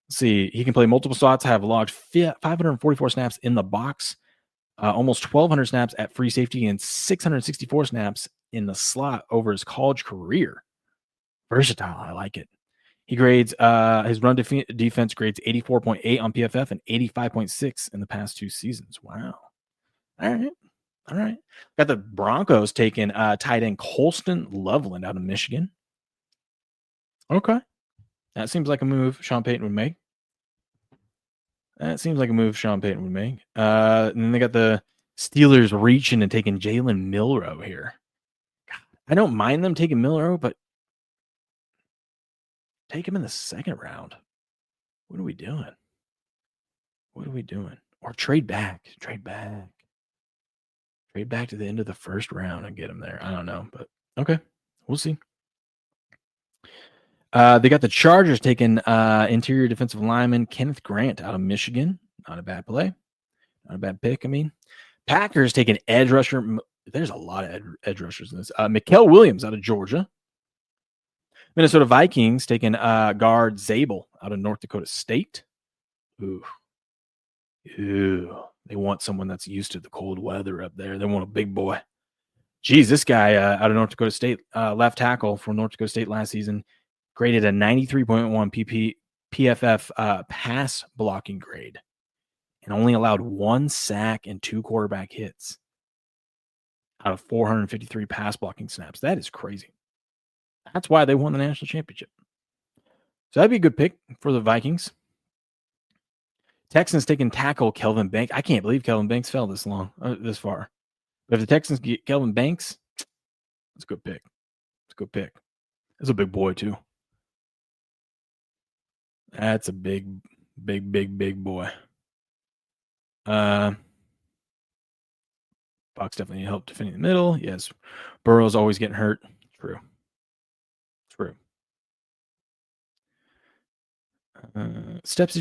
Let's see, he can play multiple slots, have logged 544 snaps in the box, almost 1,200 snaps at free safety, and 664 snaps in the slot over his college career. Versatile, I like it. He grades his run defense grades 84.8 on PFF and 85.6 in the past 2 seasons. Wow. All right. Got the Broncos taking tight end Colston Loveland out of Michigan. Okay. That seems like a move Sean Payton would make. And then they got the Steelers reaching and taking Jalen Milroe here. I don't mind them taking Milroe, but take him in the second round. What are we doing? Or trade back. Trade back to the end of the first round and get him there. I don't know, but okay. We'll see. They got the Chargers taking interior defensive lineman Kenneth Grant out of Michigan. Not a bad play. Not a bad pick, Packers taking edge rusher. There's a lot of edge rushers in this. Mikael Williams out of Georgia. Minnesota Vikings taking guard Zabel out of North Dakota State. Ooh. They want someone that's used to the cold weather up there. They want a big boy. Geez, this guy out of North Dakota State, left tackle from North Dakota State last season, graded a 93.1 PFF pass blocking grade and only allowed 1 sack and 2 quarterback hits out of 453 pass blocking snaps. That is crazy. That's why they won the national championship. So that'd be a good pick for the Vikings. Texans taking tackle Kelvin Banks. I can't believe Kelvin Banks fell this far. But if the Texans get Kelvin Banks, that's a good pick. That's a big boy too. That's a big boy. Fox definitely helped defending the middle. Yes. Burrow's always getting hurt. True. Steps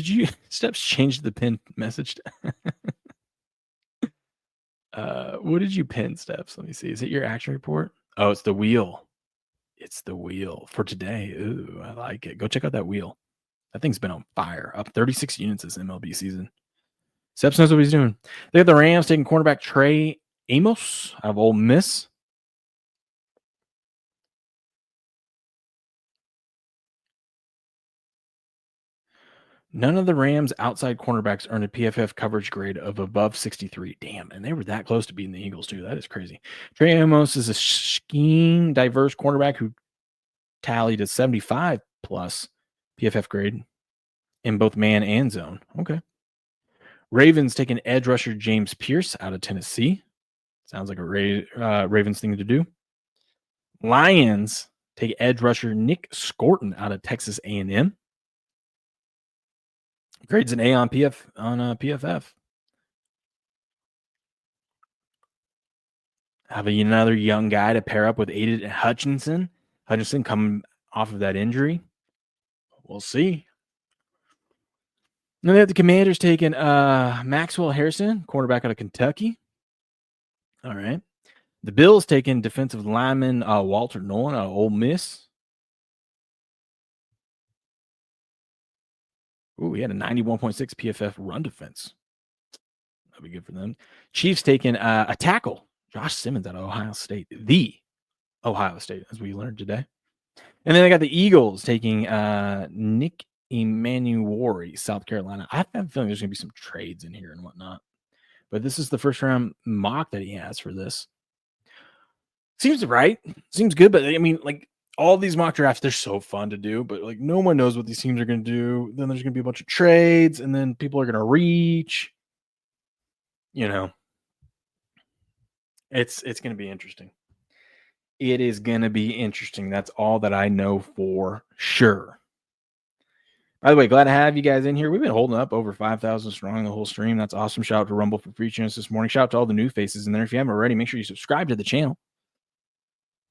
changed the pin message? What did you pin, Steps? Let me see. Is it your action report? Oh, it's the wheel. It's the wheel for today. Ooh, I like it. Go check out that wheel. That thing's been on fire. Up 36 units this MLB season. Steps knows what he's doing. They got the Rams taking cornerback Trey Amos out of Ole Miss. None of the Rams' outside cornerbacks earned a PFF coverage grade of above 63. Damn, and they were that close to beating the Eagles, too. That is crazy. Trey Amos is a scheme diverse cornerback who tallied a 75-plus PFF grade in both man and zone. Okay. Ravens taking edge rusher James Pierce out of Tennessee. Sounds like a Ravens thing to do. Lions take edge rusher Nick Scorton out of Texas A&M. Grades an A on PFF. Have another young guy to pair up with Aiden Hutchinson. Hutchinson coming off of that injury. We'll see. Then they have the Commanders taking Maxwell Harrison, quarterback out of Kentucky. All right. The Bills taking defensive lineman Walter Nolan out of Ole Miss. Ooh, he had a 91.6 PFF run defense. That'd be good for them. Chiefs taking a tackle, Josh Simmons out of Ohio State. The Ohio State, as we learned today. And then I got the Eagles taking Nick Emmanuel, South Carolina. I have a feeling there's going to be some trades in here and whatnot. But this is the first round mock that he has for this. Seems right. Seems good, but I mean, like, all these mock drafts, they're so fun to do, but like no one knows what these teams are going to do. Then there's going to be a bunch of trades, and then people are going to reach. You know, it's going to be interesting. It is going to be interesting. That's all that I know for sure. By the way, glad to have you guys in here. We've been holding up over 5,000 strong the whole stream. That's awesome. Shout out to Rumble for featuring us this morning. Shout out to all the new faces in there. If you haven't already, make sure you subscribe to the channel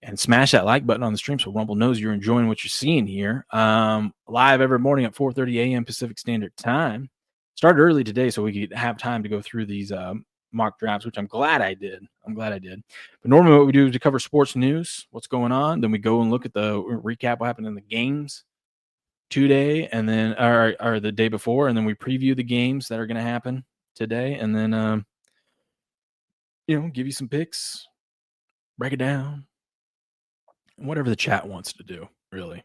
and smash that like button on the stream so Rumble knows you're enjoying what you're seeing here. Live every morning at 4:30 a.m. Pacific Standard Time. Started early today so we could have time to go through these mock drafts, which I'm glad I did. But normally what we do is we cover sports news, what's going on. Then we go and look at the recap what happened in the games today, and then or the day before, and then we preview the games that are going to happen today, and then give you some picks, break it down, whatever the chat wants to do, really.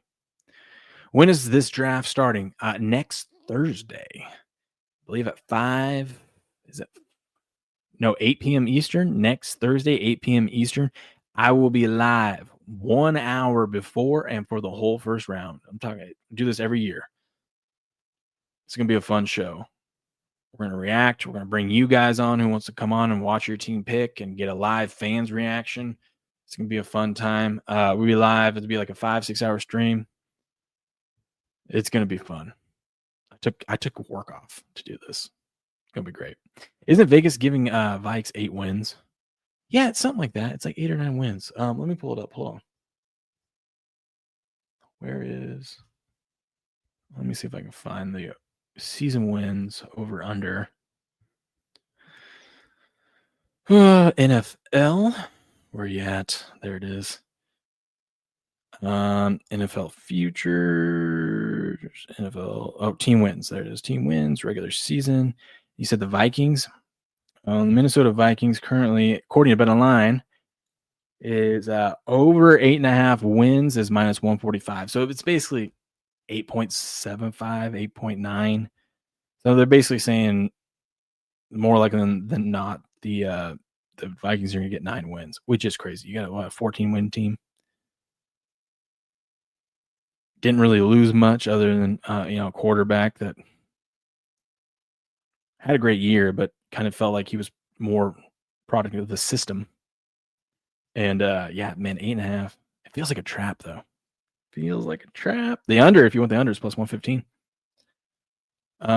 When is this draft starting? Next Thursday, I believe at 5. Is it? No, 8 p.m. Eastern. Next Thursday, 8 p.m. Eastern. I will be live 1 hour before and for the whole first round. I do this every year. It's going to be a fun show. We're going to react. We're going to bring you guys on who wants to come on and watch your team pick and get a live fans reaction. It's going to be a fun time. We'll be live. It'll be like a 5-6 hour stream. It's going to be fun. I took work off to do this. It's going to be great. Isn't Vegas giving Vikes 8 wins? Yeah, it's something like that. It's like 8 or 9 wins. Let me pull it up. Hold on. Let me see if I can find the season wins over under. NFL. Where you at? There it is. NFL futures. NFL. Team wins. There it is. Team wins. Regular season. You said the Vikings. The Minnesota Vikings currently, according to BetOnline, is over 8.5 wins is minus 145. So it's basically 8.75, 8.9. So they're basically saying more likely than not the Vikings are going to get 9 wins, which is crazy. You got a 14-win team. Didn't really lose much other than a quarterback that had a great year, but kind of felt like he was more product of the system. And 8.5. It feels like a trap, though. Feels like a trap. The under, if you want the under, is plus 115.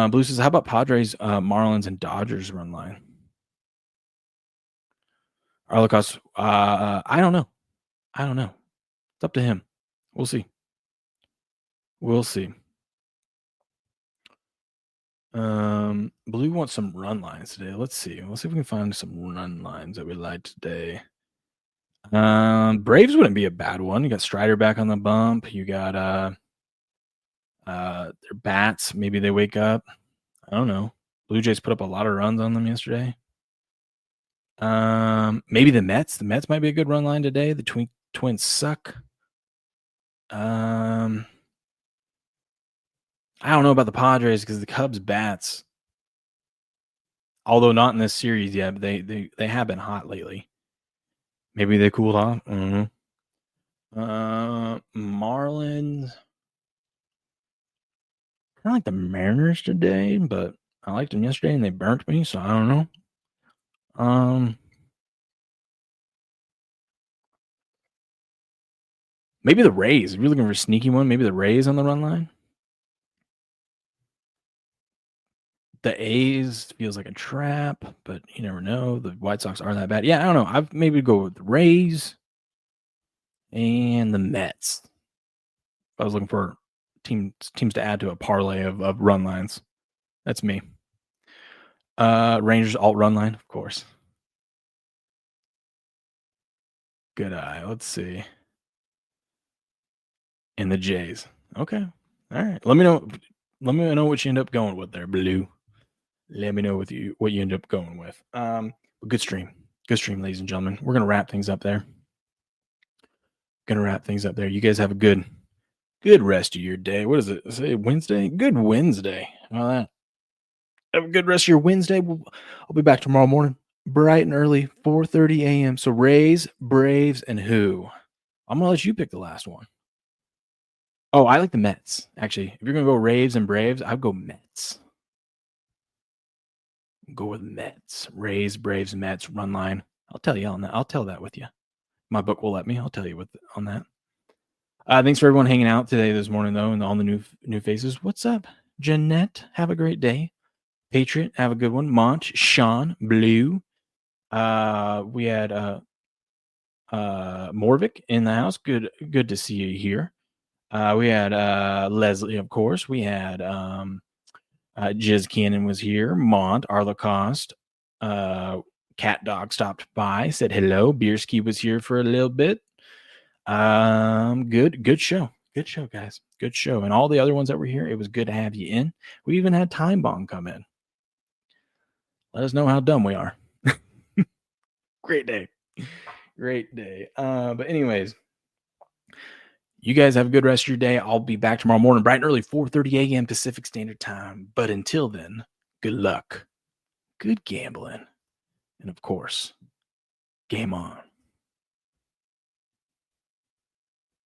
Blue says, how about Padres, Marlins, and Dodgers run line? Arlacos, I don't know. It's up to him. We'll see. Blue wants some run lines today. Let's see if we can find some run lines that we like today. Braves wouldn't be a bad one. You got Strider back on the bump. You got their bats. Maybe they wake up. I don't know. Blue Jays put up a lot of runs on them yesterday. Maybe the Mets. The Mets might be a good run line today. The Twins suck. I don't know about the Padres because the Cubs bats, although not in this series yet, but they have been hot lately. Maybe they cooled off. I don't know. Marlins. I like the Mariners today, but I liked them yesterday and they burnt me, so I don't know. Maybe the Rays. If you're looking for a sneaky one, maybe the Rays on the run line. The A's feels like a trap, but you never know. The White Sox are that bad. Yeah, I don't know. I'd maybe go with the Rays and the Mets. I was looking for teams to add to a parlay of run lines. That's me. Rangers alt run line, of course. Good eye. Let's see. And the Jays. Okay. All right. Let me know what you end up going with there, Blue. Let me know what you end up going with. Good stream, ladies and gentlemen. We're gonna wrap things up there. You guys have a good rest of your day. What is it? Say Wednesday? Good Wednesday. All that. Have a good rest of your Wednesday. I'll be back tomorrow morning, bright and early, 4:30 a.m. So Rays, Braves, and who? I'm gonna let you pick the last one. Oh, I like the Mets, actually. If you're going to go Raves and Braves, I'd go Mets. Go with Mets. Rays, Braves, Mets, run line. I'll tell you on that. I'll tell that with you. My book will let me. I'll tell you on that. Thanks for everyone hanging out today, this morning, though, and all the new faces. What's up, Jeanette? Have a great day. Patriot, have a good one. Mont, Sean, Blue. We had Morvik in the house. Good to see you here. We had Leslie, of course. We had Jiz Cannon was here. Mont, Arlacoste. Cat Dog stopped by, said hello. Bierski was here for a little bit. Good show. Good show, guys. Good show. And all the other ones that were here, it was good to have you in. We even had Time Bomb come in. Let us know how dumb we are. Great day. Great day. But anyways, you guys have a good rest of your day. I'll be back tomorrow morning, bright and early, 4:30 a.m. Pacific Standard Time. But until then, good luck, good gambling, and of course, game on.